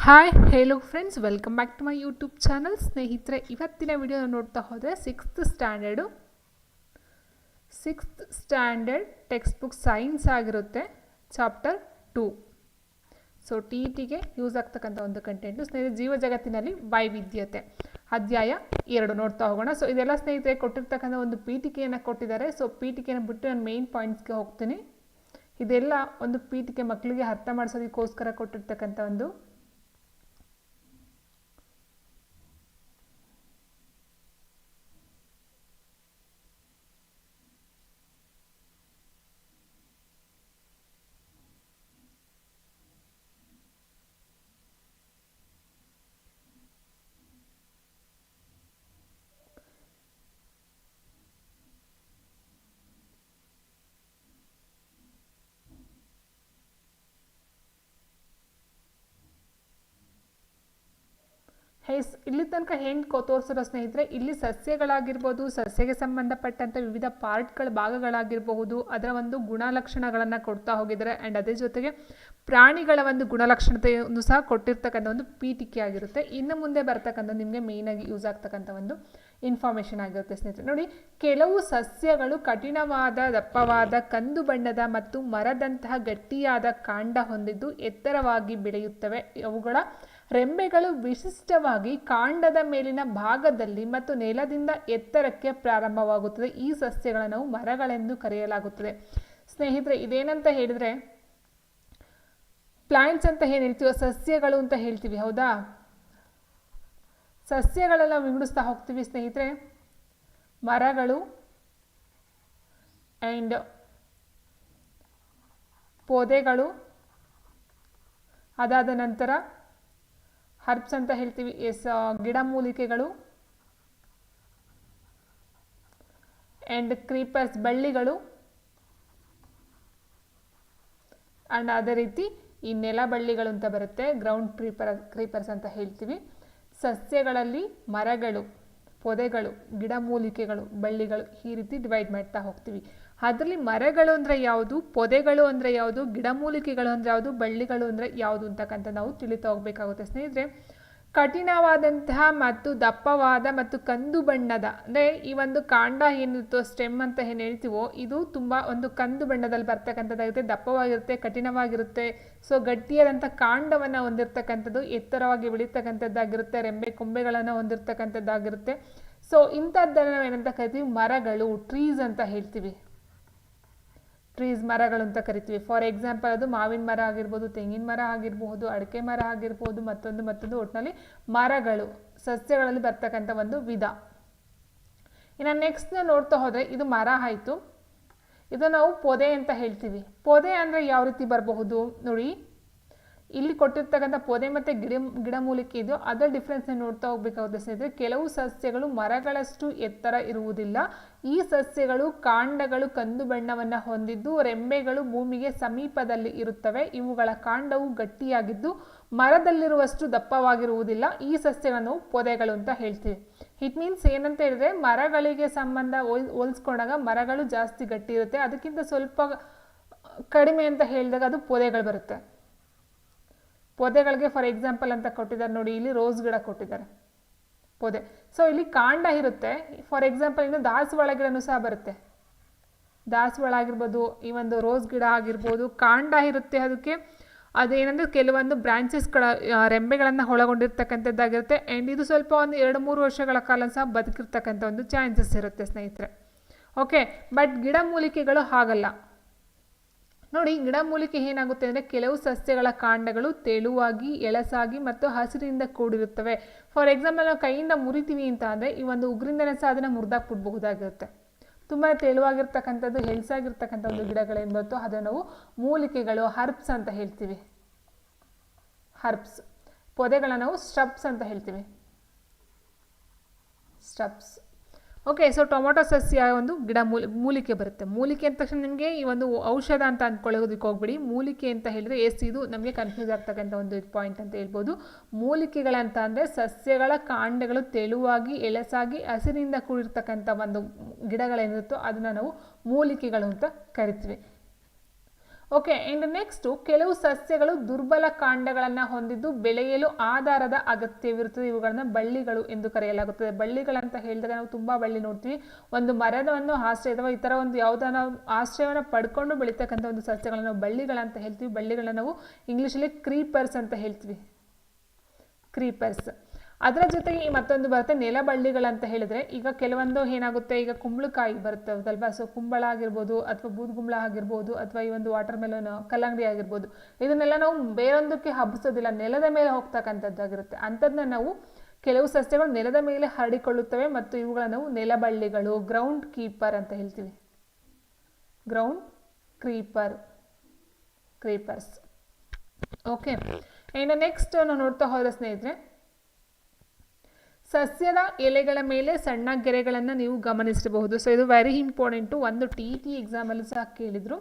Hi hello friends, welcome back to my YouTube channel. ಸ್ನೇಹಿತರೆ, ಇವತ್ತಿನ video ನೋಡ್ತಾ ಹೋದರೆ sixth standard textbook science ಆಗಿರುತ್ತೆ, ಚಾಪ್ಟರ್ 2. ಸೊ ಟಿ ಇ ಟಿಗೆ use ಆಗ್ತಕ್ಕಂಥ ಒಂದು ಕಂಟೆಂಟು ಸ್ನೇಹಿತರೆ, ಜೀವ ಜಗತ್ತಿನಲ್ಲಿ ವೈವಿಧ್ಯತೆ ಅಧ್ಯಾಯ 2 ನೋಡ್ತಾ ಹೋಗೋಣ. ಸೊ ಇದೆಲ್ಲ ಸ್ನೇಹಿತರೆ ಕೊಟ್ಟಿರ್ತಕ್ಕಂಥ ಒಂದು ಪೀಠಿಕೆಯನ್ನು ಕೊಟ್ಟಿದ್ದಾರೆ. ಸೊ ಪೀಠಿಕೆಯನ್ನು ಬಿಟ್ಟು ನಾನು ಮೇನ್ ಪಾಯಿಂಟ್ಸ್ಗೆ ಹೋಗ್ತೀನಿ. ಇದೆಲ್ಲ ಒಂದು ಪೀಠಿಕೆ ಮಕ್ಕಳಿಗೆ ಅರ್ಥ ಮಾಡಿಸೋದಕ್ಕೋಸ್ಕರ ಕೊಟ್ಟಿರ್ತಕ್ಕಂಥ ಒಂದು ಇಲ್ಲಿ ತನಕ ಏನು ತೋರಿಸಿರೋ ಸ್ನೇಹಿತರೆ, ಇಲ್ಲಿ ಸಸ್ಯಗಳಾಗಿರ್ಬೋದು, ಸಸ್ಯಕ್ಕೆ ಸಂಬಂಧಪಟ್ಟಂಥ ವಿವಿಧ ಪಾರ್ಟ್ಗಳ ಭಾಗಗಳಾಗಿರಬಹುದು, ಅದರ ಒಂದು ಗುಣಲಕ್ಷಣಗಳನ್ನು ಕೊಡ್ತಾ ಹೋಗಿದ್ದಾರೆ. ಆ್ಯಂಡ್ ಅದೇ ಜೊತೆಗೆ ಪ್ರಾಣಿಗಳ ಒಂದು ಗುಣಲಕ್ಷಣತೆಯನ್ನು ಸಹ ಕೊಟ್ಟಿರ್ತಕ್ಕಂಥ ಒಂದು ಪೀಠಿಕೆ ಆಗಿರುತ್ತೆ. ಇನ್ನು ಮುಂದೆ ಬರ್ತಕ್ಕಂಥ ನಿಮಗೆ ಮೇಯ್ನಾಗಿ ಯೂಸ್ ಆಗ್ತಕ್ಕಂಥ ಒಂದು ಇನ್ಫಾರ್ಮೇಷನ್ ಆಗಿರುತ್ತೆ ಸ್ನೇಹಿತರೆ. ನೋಡಿ, ಕೆಲವು ಸಸ್ಯಗಳು ಕಠಿಣವಾದ, ದಪ್ಪವಾದ, ಕಂದು ಬಣ್ಣದ ಮತ್ತು ಮರದಂತಹ ಗಟ್ಟಿಯಾದ ಕಾಂಡ ಹೊಂದಿದ್ದು ಎತ್ತರವಾಗಿ ಬೆಳೆಯುತ್ತವೆ. ಅವುಗಳ ರೆಂಬೆಗಳು ವಿಶಿಷ್ಟವಾಗಿ ಕಾಂಡದ ಮೇಲಿನ ಭಾಗದಲ್ಲಿ ಮತ್ತು ನೆಲದಿಂದ ಎತ್ತರಕ್ಕೆ ಪ್ರಾರಂಭವಾಗುತ್ತದೆ. ಈ ಸಸ್ಯಗಳನ್ನು ನಾವು ಮರಗಳೆಂದು ಕರೆಯಲಾಗುತ್ತದೆ. ಸ್ನೇಹಿತರೆ, ಇದೇನಂತ ಹೇಳಿದರೆ, ಪ್ಲಾಂಟ್ಸ್ ಅಂತ ಏನು ಹೇಳ್ತೀವೋ ಸಸ್ಯಗಳು ಅಂತ ಹೇಳ್ತೀವಿ, ಹೌದಾ? ಸಸ್ಯಗಳೆಲ್ಲ ವಿಂಗಡಿಸ್ತಾ ಹೋಗ್ತೀವಿ ಸ್ನೇಹಿತರೆ. ಮರಗಳು ಆ್ಯಂಡ್ ಪೊದೆಗಳು, ಅದಾದ ನಂತರ ಹರ್ಬ್ಸ್ ಅಂತ ಹೇಳ್ತೀವಿ, ಗಿಡಮೂಲಿಕೆಗಳು ಆ್ಯಂಡ್ ಕ್ರೀಪರ್ಸ್, ಬಳ್ಳಿಗಳು. ಆ್ಯಂಡ್ ಅದೇ ರೀತಿ ಈ ನೆಲ ಬಳ್ಳಿಗಳು ಅಂತ ಬರುತ್ತೆ, ಗ್ರೌಂಡ್ ಕ್ರೀಪರ್ಸ್ ಅಂತ ಹೇಳ್ತೀವಿ. ಸಸ್ಯಗಳಲ್ಲಿ ಮರಗಳು, ಪೊದೆಗಳು, ಗಿಡಮೂಲಿಕೆಗಳು, ಬಳ್ಳಿಗಳು, ಈ ರೀತಿ ಡಿವೈಡ್ ಮಾಡ್ತಾ ಹೋಗ್ತೀವಿ. ಅದರಲ್ಲಿ ಮರಗಳು ಅಂದರೆ ಯಾವುದು, ಪೊದೆಗಳು ಅಂದರೆ ಯಾವುದು, ಗಿಡಮೂಲಿಕೆಗಳು ಅಂದರೆ ಯಾವುದು, ಬಳ್ಳಿಗಳು ಅಂದರೆ ಯಾವುದು ಅಂತಕ್ಕಂಥ ನಾವು ತಿಳಿತಾ ಹೋಗಬೇಕಾಗುತ್ತೆ ಸ್ನೇಹಿತರೆ. ಕಠಿಣವಾದಂತಹ ಮತ್ತು ದಪ್ಪವಾದ ಮತ್ತು ಕಂದು ಬಣ್ಣದ, ಅಂದರೆ ಈ ಒಂದು ಕಾಂಡ ಏನಿರುತ್ತೋ, ಸ್ಟೆಮ್ ಅಂತ ಏನು ಹೇಳ್ತೀವೋ, ಇದು ತುಂಬ ಒಂದು ಕಂದು ಬಣ್ಣದಲ್ಲಿ ಬರ್ತಕ್ಕಂಥದ್ದಾಗಿರುತ್ತೆ, ದಪ್ಪವಾಗಿರುತ್ತೆ, ಕಠಿಣವಾಗಿರುತ್ತೆ. ಸೊ ಗಟ್ಟಿಯಾದಂಥ ಕಾಂಡವನ್ನು ಹೊಂದಿರತಕ್ಕಂಥದ್ದು, ಎತ್ತರವಾಗಿ ಬೆಳೀತಕ್ಕಂಥದ್ದಾಗಿರುತ್ತೆ, ರೆಂಬೆ ಕೊಂಬೆಗಳನ್ನು ಹೊಂದಿರತಕ್ಕಂಥದ್ದಾಗಿರುತ್ತೆ. ಸೊ ಇಂಥದ್ದನ್ನು ನಾವು ಏನಂತ ಕರಿತೀವಿ, ಮರಗಳು, ಟ್ರೀಸ್ ಅಂತ ಹೇಳ್ತೀವಿ. ಟ್ರೀಸ್, ಮರಗಳು ಅಂತ ಕರಿತೀವಿ. ಫಾರ್ ಎಕ್ಸಾಂಪಲ್, ಅದು ಮಾವಿನ ಮರ ಆಗಿರ್ಬೋದು, ತೆಂಗಿನ ಮರ ಆಗಿರಬಹುದು, ಅಡಿಕೆ ಮರ ಆಗಿರ್ಬೋದು, ಮತ್ತೊಂದು ಒಟ್ಟಿನಲ್ಲಿ ಮರಗಳು ಸಸ್ಯಗಳಲ್ಲಿ ಬರ್ತಕ್ಕಂಥ ಒಂದು ವಿಧ. ಇನ್ನು ನೆಕ್ಸ್ಟ್ ನೋಡ್ತಾ ಹೋದರೆ, ಇದು ಮರ ಆಯಿತು. ಇದು ನಾವು ಪೊದೆ ಅಂತ ಹೇಳ್ತೀವಿ. ಪೊದೆ ಅಂದರೆ ಯಾವ ರೀತಿ ಬರಬಹುದು ನೋಡಿ, ಇಲ್ಲಿ ಕೊಟ್ಟಿರ್ತಕ್ಕಂಥ ಪೊದೆ ಮತ್ತು ಗಿಡಮೂಲಿಕೆ ಇದು, ಅದರ ಡಿಫ್ರೆನ್ಸ್ನ ನೋಡ್ತಾ ಹೋಗ್ಬೇಕಾಗುತ್ತೆ ಸ್ನೇಹಿತರೆ. ಕೆಲವು ಸಸ್ಯಗಳು ಮರಗಳಷ್ಟು ಎತ್ತರ ಇರುವುದಿಲ್ಲ. ಈ ಸಸ್ಯಗಳು ಕಾಂಡಗಳು ಕಂದು ಬಣ್ಣವನ್ನು ಹೊಂದಿದ್ದು ರೆಂಬೆಗಳು ಭೂಮಿಗೆ ಸಮೀಪದಲ್ಲಿ ಇರುತ್ತವೆ. ಇವುಗಳ ಕಾಂಡವು ಗಟ್ಟಿಯಾಗಿದ್ದು ಮರದಲ್ಲಿರುವಷ್ಟು ದಪ್ಪವಾಗಿರುವುದಿಲ್ಲ. ಈ ಸಸ್ಯಗಳನ್ನು ಪೊದೆಗಳು ಅಂತ ಹೇಳ್ತೀವಿ. ಇಟ್ ಮೀನ್ಸ್ ಏನಂತ ಹೇಳಿದ್ರೆ, ಮರಗಳಿಗೆ ಸಂಬಂಧ ಹೋಲಿಸ್ಕೊಂಡಾಗ ಮರಗಳು ಜಾಸ್ತಿ ಗಟ್ಟಿ ಇರುತ್ತೆ, ಅದಕ್ಕಿಂತ ಸ್ವಲ್ಪ ಕಡಿಮೆ ಅಂತ ಹೇಳಿದಾಗ ಅದು ಪೊದೆಗಳು ಬರುತ್ತೆ. ಪೊದೆಗಳಿಗೆ ಫಾರ್ ಎಕ್ಸಾಂಪಲ್ ಅಂತ ಕೊಟ್ಟಿದ್ದಾರೆ ನೋಡಿ, ಇಲ್ಲಿ ರೋಸ್ ಗಿಡ ಕೊಟ್ಟಿದ್ದಾರೆ ಪೊದೆ. ಸೊ ಇಲ್ಲಿ ಕಾಂಡ ಇರುತ್ತೆ. ಫಾರ್ ಎಕ್ಸಾಂಪಲ್, ಇನ್ನು ದಾಸವಾಳ ಗಿಡನೂ ಸಹ ಬರುತ್ತೆ. ದಾಸವಾಳ ಆಗಿರ್ಬೋದು, ಈ ಒಂದು ರೋಸ್ ಗಿಡ ಆಗಿರ್ಬೋದು, ಕಾಂಡ ಇರುತ್ತೆ. ಅದಕ್ಕೆ ಅದೇನಂದರೆ ಕೆಲವೊಂದು ಬ್ರಾಂಚಸ್ಗಳ, ರೆಂಬೆಗಳನ್ನು ಒಳಗೊಂಡಿರ್ತಕ್ಕಂಥದ್ದಾಗಿರುತ್ತೆ. ಆ್ಯಂಡ್ ಇದು ಸ್ವಲ್ಪ ಒಂದು 2-3 ವರ್ಷಗಳ ಕಾಲ ಸಹ ಬದುಕಿರ್ತಕ್ಕಂಥ ಒಂದು ಚಾನ್ಸಸ್ ಇರುತ್ತೆ ಸ್ನೇಹಿತರೆ. ಓಕೆ, ಬಟ್ ಗಿಡಮೂಲಿಕೆಗಳು ಹಾಗಲ್ಲ ನೋಡಿ. ಗಿಡಮೂಲಿಕೆ ಏನಾಗುತ್ತೆ ಅಂದರೆ, ಕೆಲವು ಸಸ್ಯಗಳ ಕಾಂಡಗಳು ತೆಳುವಾಗಿ, ಎಳಸಾಗಿ ಮತ್ತು ಹಸಿರಿನಿಂದ ಕೂಡಿರುತ್ತವೆ. ಫಾರ್ ಎಕ್ಸಾಂಪಲ್, ನಾವು ಕೈಯಿಂದ ಮುರಿತೀವಿ ಅಂತ ಅಂದರೆ ಈ ಒಂದು ಉಗುರಿಂದನೇ ಸಹ ಅದನ್ನು ಮುರಿದಾಕ್ಬಿಡ್ಬಹುದಾಗಿರುತ್ತೆ. ತುಂಬ ತೆಳುವಾಗಿರ್ತಕ್ಕಂಥದ್ದು, ಎಳಸಾಗಿರ್ತಕ್ಕಂಥ ಒಂದು ಗಿಡಗಳೇನು ಬರುತ್ತೋ ಅದನ್ನು ನಾವು ಮೂಲಿಕೆಗಳು, ಹರ್ಬ್ಸ್ ಅಂತ ಹೇಳ್ತೀವಿ. ಹರ್ಬ್ಸ್. ಪೊದೆಗಳನ್ನ ನಾವು ಸ್ಟ್ರಬ್ಸ್ ಅಂತ ಹೇಳ್ತೀವಿ. ಸ್ಟ್ರಬ್ಸ್. ಓಕೆ, ಸೊ ಟೊಮೊಟೊ ಸಸ್ಯ ಒಂದು ಮೂಲಿಕೆ ಬರುತ್ತೆ. ಮೂಲಿಕೆ ಅಂದ ತಕ್ಷಣ ನಿಮಗೆ ಈ ಒಂದು ಔಷಧ ಅಂತ ಅಂದ್ಕೊಳ್ಳೋದಕ್ಕೆ ಹೋಗ್ಬಿಡಿ. ಮೂಲಿಕೆ ಅಂತ ಹೇಳಿದ್ರೆ ಇದು ನಮಗೆ ಕನ್ಫ್ಯೂಸ್ ಆಗ್ತಕ್ಕಂಥ ಒಂದು ಪಾಯಿಂಟ್ ಅಂತ ಹೇಳ್ಬೋದು. ಮೂಲಿಕೆಗಳಂತ ಅಂದರೆ ಸಸ್ಯಗಳ ಕಾಂಡಗಳು ತೆಳುವಾಗಿ, ಎಳಸಾಗಿ, ಹಸಿರಿನಿಂದ ಕೂಡಿರ್ತಕ್ಕಂಥ ಒಂದು ಗಿಡಗಳೇನಿರುತ್ತೋ ಅದನ್ನು ನಾವು ಮೂಲಿಕೆಗಳು ಅಂತ ಕರಿತೀವಿ. ಓಕೆ. ಅಂಡ್ ನೆಕ್ಸ್ಟು ಕೆಲವು ಸಸ್ಯಗಳು ದುರ್ಬಲ ಕಾಂಡಗಳನ್ನು ಹೊಂದಿದ್ದು ಬೆಳೆಯಲು ಆಧಾರದ ಅಗತ್ಯವಿರುತ್ತದೆ. ಇವುಗಳನ್ನು ಬಳ್ಳಿಗಳು ಎಂದು ಕರೆಯಲಾಗುತ್ತದೆ. ಬಳ್ಳಿಗಳಂತ ಹೇಳಿದಾಗ ನಾವು ತುಂಬ ಬಳ್ಳಿ ನೋಡ್ತೀವಿ. ಒಂದು ಮರವನ್ನು ಆಶ್ರಯ ಅಥವಾ ಈ ಥರ ಒಂದು ಯಾವುದೋ ನಾವು ಆಶ್ರಯವನ್ನು ಪಡ್ಕೊಂಡು ಬೆಳೀತಕ್ಕಂಥ ಒಂದು ಸಸ್ಯಗಳನ್ನು ನಾವು ಬಳ್ಳಿಗಳಂತ ಹೇಳ್ತೀವಿ. ಬಳ್ಳಿಗಳನ್ನ ನಾವು ಇಂಗ್ಲೀಷಲ್ಲಿ ಕ್ರೀಪರ್ಸ್ ಅಂತ ಹೇಳ್ತೀವಿ. ಕ್ರೀಪರ್ಸ್. ಅದರ ಜೊತೆಗೆ ಮತ್ತೊಂದು ಬರುತ್ತೆ ನೆಲಬಳ್ಳಿಗಳಂತ ಹೇಳಿದ್ರೆ, ಈಗ ಕೆಲವೊಂದು ಏನಾಗುತ್ತೆ, ಈಗ ಕುಂಬಳಕಾಯಿ ಬರುತ್ತೆ ಹೌದಲ್ವಾ. ಸೊ ಕುಂಬಳ ಆಗಿರ್ಬೋದು ಅಥವಾ ಬೂದುಗುಂಬಳ ಆಗಿರ್ಬೋದು ಅಥವಾ ಈ ಒಂದು ವಾಟರ್ ಮೆಲನ್ ಕಲ್ಲಂಗಡಿ ಆಗಿರ್ಬೋದು, ಇದನ್ನೆಲ್ಲ ನಾವು ಬೇರೊಂದಕ್ಕೆ ಹಬ್ಬಿಸೋದಿಲ್ಲ, ನೆಲದ ಮೇಲೆ ಹೋಗ್ತಕ್ಕಂಥದ್ದಾಗಿರುತ್ತೆ. ಅಂಥದ್ದನ್ನ ನಾವು ಕೆಲವು ಸಸ್ಯಗಳು ನೆಲದ ಮೇಲೆ ಹರಡಿಕೊಳ್ಳುತ್ತವೆ ಮತ್ತು ಇವುಗಳನ್ನ ನಾವು ನೆಲಬಳ್ಳಿಗಳು, ಗ್ರೌಂಡ್ ಕೀಪರ್ ಅಂತ ಹೇಳ್ತೀವಿ. Ground creepers. ಓಕೆ. ಇನ್ನು ನೆಕ್ಸ್ಟ್ ನಾವು ನೋಡ್ತಾ ಹೋದ್ರೆ ಸ್ನೇಹಿತರೆ, ಸಸ್ಯದ ಎಲೆಗಳ ಮೇಲೆ ಸಣ್ಣ ಗೆರೆಗಳನ್ನು ನೀವು ಗಮನಿಸಬಹುದು. ಸೊ ಇದು ವೆರಿ ಇಂಪಾರ್ಟೆಂಟು. ಒಂದು TET ಎಕ್ಸಾಮಲ್ಲಿ ಸಹ ಕೇಳಿದರು.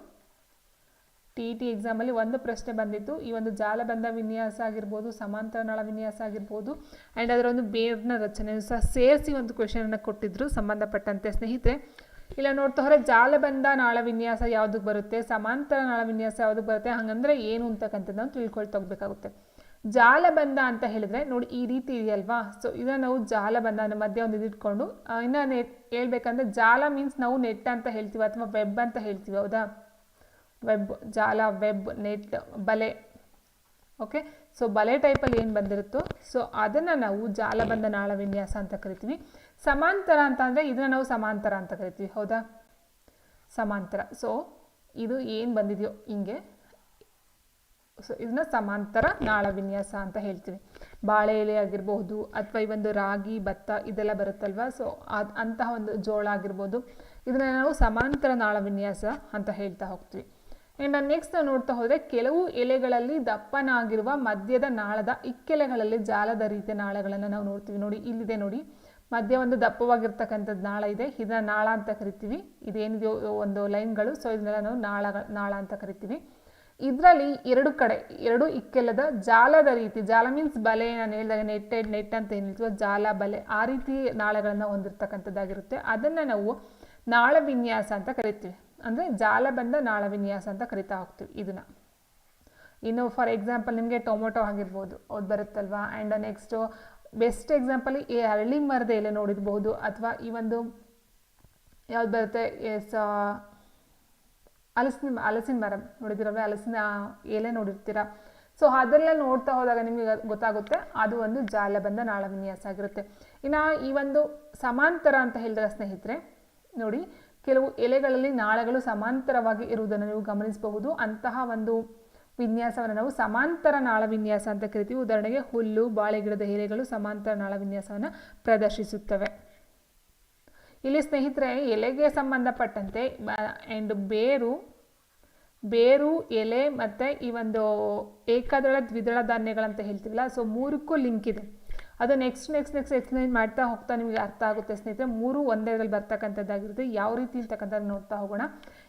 TET ಎಕ್ಸಾಮಲ್ಲಿ ಒಂದು ಪ್ರಶ್ನೆ ಬಂದಿತ್ತು, ಈ ಒಂದು ಜಾಲಬಂಧ ವಿನ್ಯಾಸ ಆಗಿರ್ಬೋದು, ಸಮಾಂತರ ನಾಳ ವಿನ್ಯಾಸ ಆಗಿರ್ಬೋದು, ಆ್ಯಂಡ್ ಅದರ ಒಂದು ಬೇರ್ನ ರಚನೆ ಸಹ ಸೇರಿಸಿ ಒಂದು ಕ್ವೆಶನನ್ನು ಕೊಟ್ಟಿದ್ರು ಸಂಬಂಧಪಟ್ಟಂತೆ. ಸ್ನೇಹಿತರೆ ಇಲ್ಲ ನೋಡ್ತಾ ಹೋದರೆ ಜಾಲಬಂಧ ನಾಳ ವಿನ್ಯಾಸ ಯಾವುದಕ್ಕೆ ಬರುತ್ತೆ, ಸಮಾಂತರ ನಾಳ ವಿನ್ಯಾಸ ಯಾವುದಕ್ಕೆ ಬರುತ್ತೆ, ಹಾಗಂದರೆ ಏನು ಅಂತಕ್ಕಂಥದ್ದು ನಾವು ತಿಳ್ಕೊಳ್ತಾ ಹೋಗಬೇಕಾಗುತ್ತೆ. ಜಾಲಬಂಧ ಅಂತ ಹೇಳಿದ್ರೆ ನೋಡಿ ಈ ರೀತಿ ಇದೆಯಲ್ವಾ. ಸೊ ಇದನ್ನು ನಾವು ಜಾಲಬಂಧ ಮಧ್ಯೆ ಒಂದು ಇದಿಟ್ಕೊಂಡು ಇನ್ನು ಹೇಳ್ಬೇಕಂದ್ರೆ ಜಾಲ ಮೀನ್ಸ್ ನಾವು ನೆಟ್ ಅಂತ ಹೇಳ್ತೀವಿ ಅಥವಾ ವೆಬ್ ಅಂತ ಹೇಳ್ತೀವಿ ಹೌದಾ. ವೆಬ್, ಜಾಲ, ವೆಬ್, ನೆಟ್, ಬಲೆ. ಓಕೆ. ಸೊ ಬಲೆ ಟೈಪಲ್ಲಿ ಏನು ಬಂದಿರುತ್ತೋ ಸೊ ಅದನ್ನು ನಾವು ಜಾಲಬಂಧ ನಾಳ ವಿನ್ಯಾಸ ಅಂತ ಕರಿತೀವಿ. ಸಮಾಂತರ ಅಂತ ಅಂದರೆ ಇದನ್ನು ನಾವು ಸಮಾಂತರ ಅಂತ ಕರಿತೀವಿ ಹೌದಾ. ಸಮಾಂತರ. ಸೊ ಇದು ಏನು ಬಂದಿದೆಯೋ ಹಿಂಗೆ, ಸೊ ಇದನ್ನ ಸಮಾಂತರ ನಾಳ ವಿನ್ಯಾಸ ಅಂತ ಹೇಳ್ತೀವಿ. ಬಾಳೆ ಎಲೆ ಆಗಿರಬಹುದು ಅಥವಾ ಈ ಒಂದು ರಾಗಿ, ಭತ್ತ ಇದೆಲ್ಲ ಬರುತ್ತಲ್ವ. ಸೊ ಅಂತಹ ಒಂದು ಜೋಳ ಆಗಿರ್ಬೋದು, ಇದನ್ನ ನಾವು ಸಮಾಂತರ ನಾಳ ವಿನ್ಯಾಸ ಅಂತ ಹೇಳ್ತಾ ಹೋಗ್ತೀವಿ. ಇನ್ನು ನೆಕ್ಸ್ಟ್ ನಾವು ನೋಡ್ತಾ ಹೋದರೆ ಕೆಲವು ಎಲೆಗಳಲ್ಲಿ ದಪ್ಪನಾಗಿರುವ ಮಧ್ಯದ ನಾಳದ ಇಕ್ಕೆಲೆಗಳಲ್ಲಿ ಜಾಲದ ರೀತಿಯ ನಾಳಗಳನ್ನು ನಾವು ನೋಡ್ತೀವಿ. ನೋಡಿ ಇಲ್ಲಿದೆ ನೋಡಿ, ಮಧ್ಯ ಒಂದು ದಪ್ಪವಾಗಿರ್ತಕ್ಕಂಥದ್ದು ನಾಳ ಇದೆ, ಇದನ್ನ ನಾಳ ಅಂತ ಕರಿತೀವಿ. ಇದೇನಿದೆಯೋ ಒಂದು ಲೈನ್ಗಳು, ಸೊ ಇದನ್ನೆಲ್ಲ ನಾವು ನಾಳ ಅಂತ ಕರಿತೀವಿ. ಇದರಲ್ಲಿ ಎರಡು ಇಕ್ಕೆಲದ ಜಾಲದ ರೀತಿ, ಜಾಲ ಮೀನ್ಸ್ ಬಲೆ, ನಾನು ಹೇಳಿದಾಗ ನೆಟ್ ಅಂತ ಏನು ಹೇಳ್ತೀವೋ ಜಾಲ, ಬಲೆ, ಆ ರೀತಿ ನಾಳಗಳನ್ನು ಹೊಂದಿರತಕ್ಕಂಥದ್ದಾಗಿರುತ್ತೆ. ಅದನ್ನು ನಾವು ನಾಳ ವಿನ್ಯಾಸ ಅಂತ ಕರಿತೀವಿ. ಅಂದರೆ ಜಾಲಬಂಧ ನಾಳ ವಿನ್ಯಾಸ ಅಂತ ಕರಿತಾ ಹೋಗ್ತೀವಿ ಇದನ್ನು. ಇನ್ನು ಫಾರ್ ಎಕ್ಸಾಂಪಲ್ ನಿಮಗೆ ಟೊಮೊಟೊ ಆಗಿರ್ಬೋದು, ಅದು ಬರುತ್ತಲ್ವಾ. ಆ್ಯಂಡ್ ನೆಕ್ಸ್ಟು ಬೆಸ್ಟ್ ಎಕ್ಸಾಂಪಲ್ ಈ ಅರಳಿ ಮರದ ಎಲೆ ನೋಡಿರ್ಬೋದು, ಅಥವಾ ಈ ಒಂದು ಯಾವ್ದು ಬರುತ್ತೆ ಹಲಸಿನ ಮರ ನೋಡಿದಿರಲ್ವ, ಹಲಸಿನ ಎಲೆ ನೋಡಿರ್ತೀರ. ಸೊ ಅದೆಲ್ಲ ನೋಡ್ತಾ ಹೋದಾಗ ನಿಮಗೆ ಗೊತ್ತಾಗುತ್ತೆ ಅದು ಒಂದು ಜಾಲಬಂಧ ನಾಳ ವಿನ್ಯಾಸ ಆಗಿರುತ್ತೆ. ಇನ್ನು ಈ ಒಂದು ಸಮಾಂತರ ಅಂತ ಹೇಳಿದಾಗ ಸ್ನೇಹಿತರೆ ನೋಡಿ, ಕೆಲವು ಎಲೆಗಳಲ್ಲಿ ನಾಳಗಳು ಸಮಾಂತರವಾಗಿ ಇರುವುದನ್ನು ನೀವು ಗಮನಿಸಬಹುದು. ಅಂತಹ ಒಂದು ವಿನ್ಯಾಸವನ್ನು ನಾವು ಸಮಾಂತರ ನಾಳ ವಿನ್ಯಾಸ ಅಂತ ಕರಿತೀವಿ. ಉದಾಹರಣೆಗೆ ಹುಲ್ಲು, ಬಾಳೆ ಗಿಡದ ಎಲೆಗಳು ಸಮಾಂತರ ನಾಳ ವಿನ್ಯಾಸವನ್ನು ಪ್ರದರ್ಶಿಸುತ್ತವೆ. ಇಲ್ಲಿ ಸ್ನೇಹಿತರೆ ಎಲೆಗೆ ಸಂಬಂಧಪಟ್ಟಂತೆ ಆ್ಯಂಡ್ ಬೇರು, ಎಲೆ ಮತ್ತು ಈ ಒಂದು ಏಕದಳ ದ್ವಿದಳ ಧಾನ್ಯಗಳಂತ ಹೇಳ್ತೀವಲ್ಲ, ಸೊ ಮೂರಕ್ಕೂ ಲಿಂಕ್ ಇದೆ. ಅದು ನೆಕ್ಸ್ಟ್ ಎಕ್ಸ್ಪ್ಲೈನ್ ಮಾಡ್ತಾ ಹೋಗ್ತಾ ನಿಮಗೆ ಅರ್ಥ ಆಗುತ್ತೆ ಸ್ನೇಹಿತರೆ. ಮೂರು ಒಂದೇ ಇದರಲ್ಲಿ ಬರ್ತಕ್ಕಂಥದ್ದಾಗಿರುತ್ತೆ. ಯಾವ ರೀತಿ ಅಂತಕ್ಕಂಥದ್ದು ನೋಡ್ತಾ ಹೋಗೋಣ.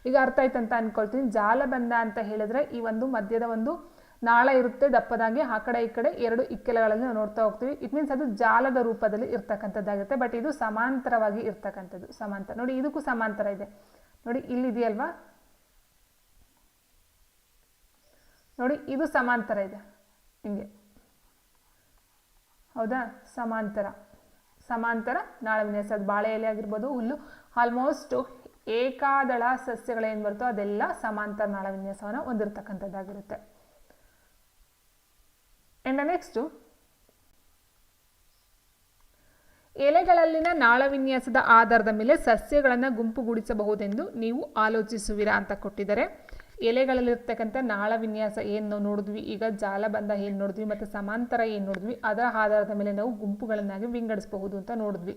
ಈಗ ಅರ್ಥ ಆಯ್ತು ಅಂತ ಅಂದ್ಕೊಳ್ತೀನಿ. ಜಾಲಬಂಧ ಅಂತ ಹೇಳಿದ್ರೆ ಈ ಒಂದು ಮಧ್ಯದ ಒಂದು ನಾಳ ಇರುತ್ತೆ ದಪ್ಪದಾಗಿ, ಆ ಕಡೆ ಈ ಕಡೆ ಎರಡು ಇಕ್ಕೆಲಗಳಲ್ಲಿ ನಾವು ನೋಡ್ತಾ ಹೋಗ್ತೀವಿ. ಇಟ್ ಮೀನ್ಸ್ ಅದು ಜಾಲದ ರೂಪದಲ್ಲಿ ಇರ್ತಕ್ಕಂಥದ್ದಾಗಿರುತ್ತೆ. ಬಟ್ ಇದು ಸಮಾಂತರವಾಗಿ ಇರ್ತಕ್ಕಂಥದ್ದು. ಸಮಾಂತರ ನೋಡಿ, ಇದಕ್ಕೂ ಸಮಾಂತರ ಇದೆ ನೋಡಿ, ಇಲ್ಲಿದೆಯಲ್ವಾ ನೋಡಿ, ಇದು ಸಮಾಂತರ ಇದೆ ಹಿಂಗೆ ಹೌದಾ. ಸಮಾಂತರ ನಾಳ ವಿನ್ಯಾಸ. ಅದು ಬಾಳೆ ಎಲೆ ಆಗಿರ್ಬೋದು, ಹುಲ್ಲು, ಆಲ್ಮೋಸ್ಟ್ ಏಕಾದಳ ಸಸ್ಯಗಳೇನು ಬರ್ತೋ ಅದೆಲ್ಲ ಸಮಾಂತರ ನಾಳ ವಿನ್ಯಾಸವನ್ನು ಹೊಂದಿರತಕ್ಕಂಥದ್ದಾಗಿರುತ್ತೆ. ಆ್ಯಂಡ್ ನೆಕ್ಸ್ಟು ಎಲೆಗಳಲ್ಲಿನ ನಾಳ ವಿನ್ಯಾಸದ ಆಧಾರದ ಮೇಲೆ ಸಸ್ಯಗಳನ್ನು ಗುಂಪುಗೂಡಿಸಬಹುದೆಂದು ನೀವು ಆಲೋಚಿಸುವಿರಾ ಅಂತ ಕೊಟ್ಟಿದ್ದಾರೆ. ಎಲೆಗಳಲ್ಲಿರ್ತಕ್ಕಂಥ ನಾಳ ವಿನ್ಯಾಸ ಏನು ನೋಡಿದ್ವಿ, ಈಗ ಜಾಲಬಂಧ ಏನು ನೋಡಿದ್ವಿ ಮತ್ತು ಸಮಾಂತರ ಏನು ನೋಡಿದ್ವಿ, ಅದರ ಆಧಾರದ ಮೇಲೆ ನಾವು ಗುಂಪುಗಳನ್ನಾಗಿ ವಿಂಗಡಿಸಬಹುದು ಅಂತ ನೋಡಿದ್ವಿ.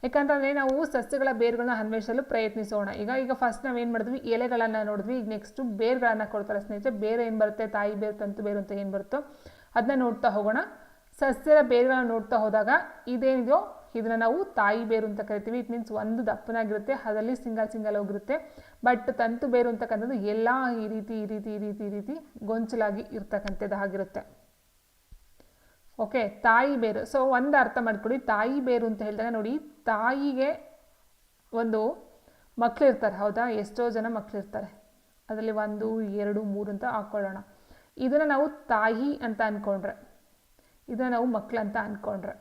ಯಾಕಂತಂದರೆ ನಾವು ಸಸ್ಯಗಳ ಬೇರುಗಳನ್ನ ಅನ್ವೇಷಿಸಲು ಪ್ರಯತ್ನಿಸೋಣ. ಈಗ ಫಸ್ಟ್ ನಾವೇನು ಮಾಡಿದ್ವಿ, ಎಲೆಗಳನ್ನು ನೋಡಿದ್ವಿ. ಈಗ ನೆಕ್ಸ್ಟು ಬೇರುಗಳನ್ನು ಕೊಡ್ತಾರೆ ಸ್ನೇಹಿತರೆ. ಬೇರೆ ಏನು ಬರುತ್ತೆ, ತಾಯಿ ಬೇರು, ತಂತು ಬೇರು ಅಂತ ಏನು ಬರುತ್ತೋ ಅದನ್ನ ನೋಡ್ತಾ ಹೋಗೋಣ. ಸಸ್ಯದ ಬೇರುಗಳನ್ನು ನೋಡ್ತಾ ಹೋದಾಗ ಇದೇನಿದೆಯೋ ಇದನ್ನು ನಾವು ತಾಯಿ ಬೇರು ಅಂತ ಕರಿತೀವಿ. ಇಟ್ ಮೀನ್ಸ್ ಒಂದು ದಪ್ಪನಾಗಿರುತ್ತೆ, ಅದರಲ್ಲಿ ಸಿಂಗಲ್ ಹೋಗಿರುತ್ತೆ. ಬಟ್ ತಂತು ಬೇರು ಅಂತಕ್ಕಂಥದ್ದು ಎಲ್ಲ ಈ ರೀತಿ ಗೊಂಚಲಾಗಿ ಇರ್ತಕ್ಕಂಥದ್ದಾಗಿರುತ್ತೆ. ಓಕೆ, ತಾಯಿ ಬೇರು. ಸೊ ಒಂದು ಅರ್ಥ ಮಾಡ್ಕೊಳ್ಳಿ, ತಾಯಿ ಬೇರು ಅಂತ ಹೇಳಿದಾಗ ನೋಡಿ, ತಾಯಿಗೆ ಒಂದು ಮಕ್ಕಳಿರ್ತಾರೆ ಹೌದಾ, ಎಷ್ಟೋ ಜನ ಮಕ್ಕಳಿರ್ತಾರೆ. ಅದರಲ್ಲಿ 1 2 3 ಅಂತ ಹಾಕ್ಕೊಳ್ಳೋಣ. ಇದನ್ನು ನಾವು ತಾಯಿ ಅಂತ ಅಂದ್ಕೊಂಡ್ರೆ, ಇದನ್ನು ನಾವು ಮಕ್ಕಳು ಅಂತ ಅಂದ್ಕೊಂಡ್ರೆ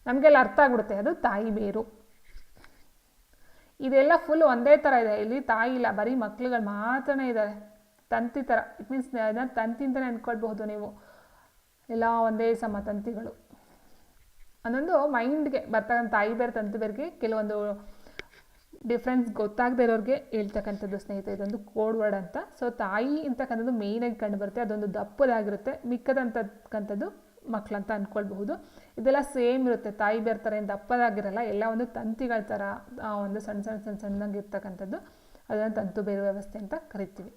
ನಮಗೆಲ್ಲ ಅರ್ಥ ಆಗ್ಬಿಡುತ್ತೆ, ಅದು ತಾಯಿ ಬೇರು. ಇದೆಲ್ಲ ಫುಲ್ ಒಂದೇ ಥರ ಇದೆ, ಇಲ್ಲಿ ತಾಯಿ ಇಲ್ಲ, ಬರೀ ಮಕ್ಳುಗಳು ಮಾತ್ರನೇ ಇದ್ದಾರೆ, ತಂತಿ ಥರ. ಇಟ್ ಮೀನ್ಸ್ ಅದನ್ನ ತಂತಿ ಅಂತಲೇ ಅಂದ್ಕೊಳ್ಬಹುದು ನೀವು, ಎಲ್ಲ ಒಂದೇ ಸಮ ತಂತಿಗಳು. ಅದೊಂದು ಮೈಂಡ್ಗೆ ಬರ್ತಕ್ಕಂಥ ತಾಯಿ ಬೇರೆ ತಂತಿ ಬೇರೆಗೆ ಕೆಲವೊಂದು ಡಿಫ್ರೆನ್ಸ್ ಗೊತ್ತಾಗದೇ ಇರೋರಿಗೆ ಹೇಳ್ತಕ್ಕಂಥದ್ದು ಸ್ನೇಹಿತರೆ, ಇದೊಂದು ಕೋಡ್ ವರ್ಡ್ ಅಂತ. ಸೊ ತಾಯಿ ಅಂತಕ್ಕಂಥದ್ದು ಮೇಯ್ನಾಗಿ ಕಂಡು ಬರುತ್ತೆ, ಅದೊಂದು ದಪ್ಪದಾಗಿರುತ್ತೆ, ಮಿಕ್ಕದಂತಕ್ಕಂಥದ್ದು ಮಕ್ಕಳಂತ ಅಂದ್ಕೊಳ್ಬಹುದು. ಇದೆಲ್ಲ ಸೇಮ್ ಇರುತ್ತೆ, ತಾಯಿ ಬೇರೆ ಥರ ಏನು ದಪ್ಪದಾಗಿರಲ್ಲ, ಎಲ್ಲ ಒಂದು ತಂತಿಗಳ ಥರ ಒಂದು ಸಣ್ಣ ಸಣ್ಣ ಸಣ್ಣ ಸಣ್ಣಗಿರ್ತಕ್ಕಂಥದ್ದು, ಅದನ್ನು ತಂತು ಬೇರು ವ್ಯವಸ್ಥೆ ಅಂತ ಕರಿತೀವಿ.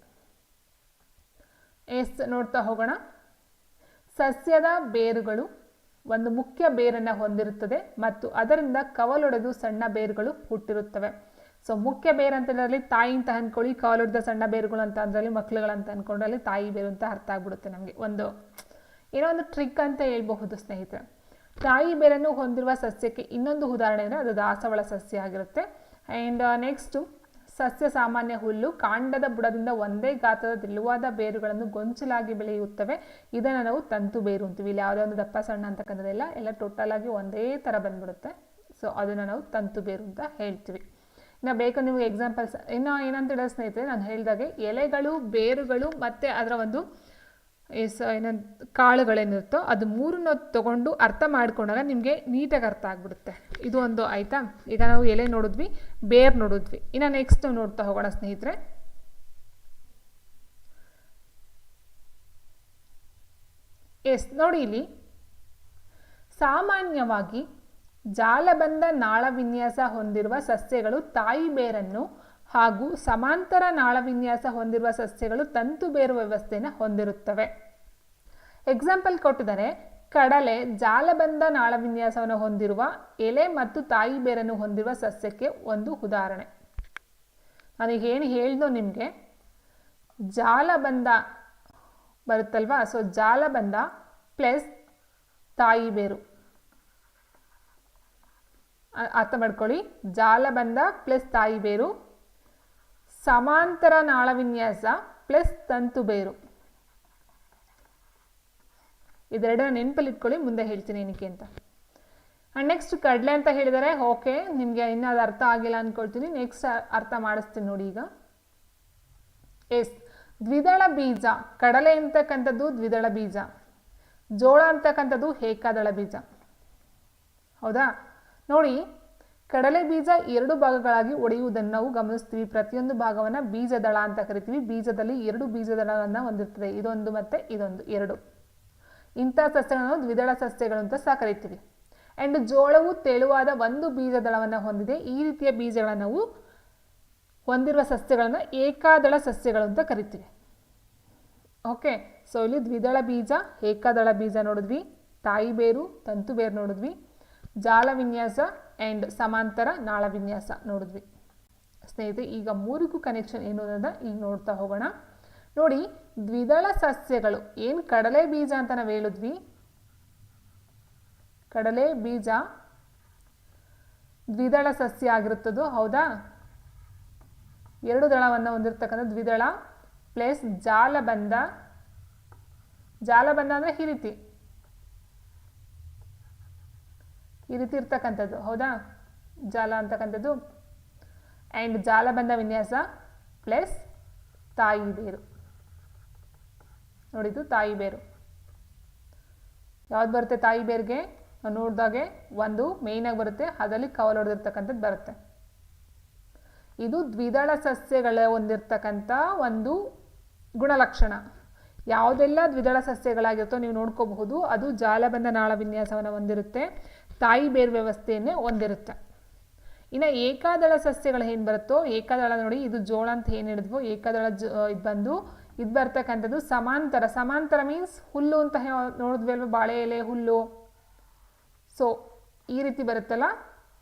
ನೋಡ್ತಾ ಹೋಗೋಣ. ಸಸ್ಯದ ಬೇರುಗಳು ಒಂದು ಮುಖ್ಯ ಬೇರನ್ನು ಹೊಂದಿರುತ್ತದೆ ಮತ್ತು ಅದರಿಂದ ಕವಲೊಡೆದು ಸಣ್ಣ ಬೇರುಗಳು ಹುಟ್ಟಿರುತ್ತವೆ. ಸೊ ಮುಖ್ಯ ಬೇರು ಅಂತದ್ರಲ್ಲಿ ತಾಯಿ ಅಂತ ಅಂದ್ಕೊಳ್ಳಿ, ಕವಲೊಡೆದ ಸಣ್ಣ ಬೇರುಗಳು ಅಂತ ಅದರಲ್ಲಿ ಮಕ್ಕಳುಗಳಂತ ಅಂದ್ಕೊಂಡ್ರಲ್ಲಿ ತಾಯಿ ಬೇರು ಅಂತ ಅರ್ಥ ಆಗ್ಬಿಡುತ್ತೆ ನಮಗೆ. ಏನೋ ಒಂದು ಟ್ರಿಕ್ ಅಂತ ಹೇಳ್ಬಹುದು ಸ್ನೇಹಿತರೆ. ತಾಯಿ ಬೇರನ್ನು ಹೊಂದಿರುವ ಸಸ್ಯಕ್ಕೆ ಇನ್ನೊಂದು ಉದಾಹರಣೆ ಅಂದರೆ ಅದು ದಾಸವಾಳ ಸಸ್ಯ ಆಗಿರುತ್ತೆ. ಆ್ಯಂಡ್ ನೆಕ್ಸ್ಟು ಸಸ್ಯ ಸಾಮಾನ್ಯ ಹುಲ್ಲು ಕಾಂಡದ ಬುಡದಿಂದ ಒಂದೇ ಗಾತ್ರದ ತೆಳುವಾದ ಬೇರುಗಳನ್ನು ಗೊಂಚಲಾಗಿ ಬೆಳೆಯುತ್ತವೆ. ಇದನ್ನು ನಾವು ತಂತು ಬೇರು ಅಂತೀವಿ. ಇಲ್ಲಿ ಯಾವುದೇ ಒಂದು ದಪ್ಪ ಸಣ್ಣ ಅಂತಕ್ಕಂಥದ್ದೆಲ್ಲ ಎಲ್ಲ ಟೋಟಲ್ ಆಗಿ ಒಂದೇ ಥರ ಬಂದ್ಬಿಡುತ್ತೆ. ಸೊ ಅದನ್ನು ನಾವು ತಂತು ಬೇರು ಅಂತ ಹೇಳ್ತೀವಿ. ಇನ್ನು ಬೇಕು ನಿಮಗೆ ಎಕ್ಸಾಂಪಲ್ಸ್ ಇನ್ನು ಏನಂತ ಹೇಳೋ ಸ್ನೇಹಿತರೆ, ನಾನು ಹೇಳಿದಾಗೆ ಎಲೆಗಳು, ಬೇರುಗಳು ಮತ್ತು ಅದರ ಒಂದು ಏನಂತ ಕಾಳುಗಳೇನಿರುತ್ತೋ ಅದು ಮೂರನ್ನು ತೊಗೊಂಡು ಅರ್ಥ ಮಾಡ್ಕೊಂಡಾಗ ನಿಮಗೆ ನೀಟಾಗಿ ಅರ್ಥ ಆಗ್ಬಿಡುತ್ತೆ. ಇದು ಒಂದು ಆಯಿತಾ. ಈಗ ನಾವು ಎಲೆ ನೋಡಿದ್ವಿ, ಬೇರು ನೋಡಿದ್ವಿ, ಇನ್ನು ನೆಕ್ಸ್ಟ್ ನಾವು ನೋಡ್ತಾ ಹೋಗೋಣ ಸ್ನೇಹಿತರೆ. ನೋಡಿ ಇಲ್ಲಿ ಸಾಮಾನ್ಯವಾಗಿ ಜಾಲಬಂಧ ನಾಳವಿನ್ಯಾಸ ಹೊಂದಿರುವ ಸಸ್ಯಗಳು ತಾಯಿ ಬೇರನ್ನು ಹಾಗೂ ಸಮಾಂತರ ನಾಳವಿನ್ಯಾಸ ಹೊಂದಿರುವ ಸಸ್ಯಗಳು ತಂತು ಬೇರು ವ್ಯವಸ್ಥೆಯನ್ನು ಹೊಂದಿರುತ್ತವೆ. ಎಕ್ಸಾಂಪಲ್ ಕೊಟ್ಟಿದ್ದಾರೆ, ಕಡಲೆ ಜಾಲಬಂಧ ನಾಳವಿನ್ಯಾಸವನ್ನು ಹೊಂದಿರುವ ಎಲೆ ಮತ್ತು ತಾಯಿ ಬೇರನ್ನು ಹೊಂದಿರುವ ಸಸ್ಯಕ್ಕೆ ಒಂದು ಉದಾಹರಣೆ. ನನಗೇನು ಹೇಳ್ದೋ ನಿಮಗೆ, ಜಾಲಬಂಧ ಬರುತ್ತಲ್ವಾ, ಸೊ ಜಾಲಬಂಧ ಪ್ಲಸ್ ತಾಯಿ ಬೇರು ಅರ್ಥ ಮಾಡ್ಕೊಳ್ಳಿ. ಜಾಲಬಂಧ ಪ್ಲಸ್ ತಾಯಿ ಬೇರು, ಸಮಾಂತರ ನಾಳವಿನ್ಯಾಸ ಪ್ಲಸ್ ತಂತು ಬೇರು, ಇದೆರಡನ್ನ ನೆನಪಲ್ಲಿ ಇಟ್ಕೊಳ್ಳಿ, ಮುಂದೆ ಹೇಳ್ತೀನಿ ಏನಕ್ಕೆ ಅಂತ. ಆ್ಯಂಡ್ ನೆಕ್ಸ್ಟ್ ಕಡಲೆ ಅಂತ ಹೇಳಿದರೆ, ಓಕೆ ನಿಮಗೆ ಇನ್ನೂ ಅದು ಅರ್ಥ ಆಗಿಲ್ಲ ಅಂದ್ಕೊಳ್ತೀನಿ, ನೆಕ್ಸ್ಟ್ ಅರ್ಥ ಮಾಡಿಸ್ತೀನಿ ನೋಡಿ. ಈಗ ದ್ವಿದಳ ಬೀಜ, ಕಡಲೆ ಅಂತಕ್ಕಂಥದ್ದು ದ್ವಿದಳ ಬೀಜ, ಜೋಳ ಅಂತಕ್ಕಂಥದ್ದು ಏಕದಳ ಬೀಜ. ಹೌದಾ? ನೋಡಿ, ಕಡಲೆ ಬೀಜ 2 ಭಾಗಗಳಾಗಿ ಒಡೆಯುವುದನ್ನು ನಾವು ಗಮನಿಸ್ತೀವಿ. ಪ್ರತಿಯೊಂದು ಭಾಗವನ್ನು ಬೀಜದಳ ಅಂತ ಕರಿತೀವಿ. ಬೀಜದಲ್ಲಿ 2 ಬೀಜದಳವನ್ನು ಹೊಂದಿರ್ತದೆ, ಇದೊಂದು ಮತ್ತು ಇದೊಂದು 2. ಇಂಥ ಸಸ್ಯಗಳನ್ನು ದ್ವಿದಳ ಸಸ್ಯಗಳು ಅಂತ ಸಹ ಕರಿತೀವಿ. ಆ್ಯಂಡ್ ಜೋಳವು ತೆಳುವಾದ 1 ಬೀಜದಳವನ್ನು ಹೊಂದಿದೆ. ಈ ರೀತಿಯ ಬೀಜಗಳನ್ನು ನಾವು ಹೊಂದಿರುವ ಸಸ್ಯಗಳನ್ನು ಏಕದಳ ಸಸ್ಯಗಳು ಅಂತ ಕರಿತೀವಿ. ಓಕೆ, ಸೊ ಇಲ್ಲಿ ದ್ವಿದಳ ಬೀಜ, ಏಕದಳ ಬೀಜ ನೋಡಿದ್ವಿ, ತಾಯಿ ಬೇರು, ತಂತು ಬೇರು ನೋಡಿದ್ವಿ, ಜಾಲ ವಿನ್ಯಾಸ ಆ್ಯಂಡ್ ಸಮಾಂತರ ನಾಳ ವಿನ್ಯಾಸ ನೋಡಿದ್ವಿ ಸ್ನೇಹಿತರೆ. ಈಗ 3ಕ್ಕೂ ಕನೆಕ್ಷನ್ ಏನು ಅನ್ನೋದನ್ನ ಈಗ ನೋಡ್ತಾ ಹೋಗೋಣ. ನೋಡಿ, ದ್ವಿದಳ ಸಸ್ಯಗಳು ಏನು ಕಡಲೆ ಬೀಜ ಅಂತ ನಾವು ಹೇಳಿದ್ವಿ, ಕಡಲೆ ಬೀಜ ದ್ವಿದಳ ಸಸ್ಯ ಆಗಿರುತ್ತದು, ಹೌದಾ? 2 ದಳವನ್ನು ಹೊಂದಿರತಕ್ಕಂಥ ದ್ವಿದಳ ಪ್ಲಸ್ ಜಾಲಬಂಧ. ಜಾಲಬಂಧ ಅಂದರೆ ಈ ರೀತಿ ಇರ್ತಕ್ಕಂಥದ್ದು, ಹೌದಾ? ಜಾಲ ಅಂತಕ್ಕಂಥದ್ದು. ಆ್ಯಂಡ್ ಜಾಲಬಂಧ ವಿನ್ಯಾಸ ಪ್ಲಸ್ ತಾಯಿ ಬೇರು. ನೋಡಿದ್ದು ತಾಯಿ ಬೇರು. ಯಾವ್ದು ಬರುತ್ತೆ ತಾಯಿ ಬೇರಿಗೆ? ನಾವು ನೋಡಿದಾಗೆ ಒಂದು ಮೇಯ್ನಾಗಿ ಬರುತ್ತೆ, ಅದರಲ್ಲಿ ಕವಲು ಹೊಡೆದಿರ್ತಕ್ಕಂಥದ್ದು ಬರುತ್ತೆ. ಇದು ದ್ವಿದಳ ಸಸ್ಯಗಳ ಹೊಂದಿರ್ತಕ್ಕಂಥ ಒಂದು ಗುಣಲಕ್ಷಣ. ಯಾವುದೆಲ್ಲ ದ್ವಿದಳ ಸಸ್ಯಗಳಾಗಿರುತ್ತೋ ನೀವು ನೋಡ್ಕೋಬಹುದು, ಅದು ಜಾಲಬಂಧ ನಾಳ ವಿನ್ಯಾಸವನ್ನು ಹೊಂದಿರುತ್ತೆ, ತಾಯಿ ಬೇರು ವ್ಯವಸ್ಥೆಯನ್ನೇ ಹೊಂದಿರುತ್ತೆ. ಇನ್ನು ಏಕದಳ ಸಸ್ಯಗಳು ಏನು ಬರುತ್ತೋ, ಏಕದಳ ನೋಡಿ, ಇದು ಜೋಳ ಅಂತ ಏನು ಹೇಳಿದ್ವೋ, ಏಕದಳ ಇದು ಬರ್ತಕ್ಕಂಥದ್ದು ಸಮಾಂತರ. ಸಮಾಂತರ ಮೀನ್ಸ್ ಹುಲ್ಲು ಅಂತ ನೋಡಿದ್ವಿ ಅಲ್ವ, ಬಾಳೆ ಎಲೆ ಹುಲ್ಲು. ಸೊ ಈ ರೀತಿ ಬರುತ್ತಲ್ಲ,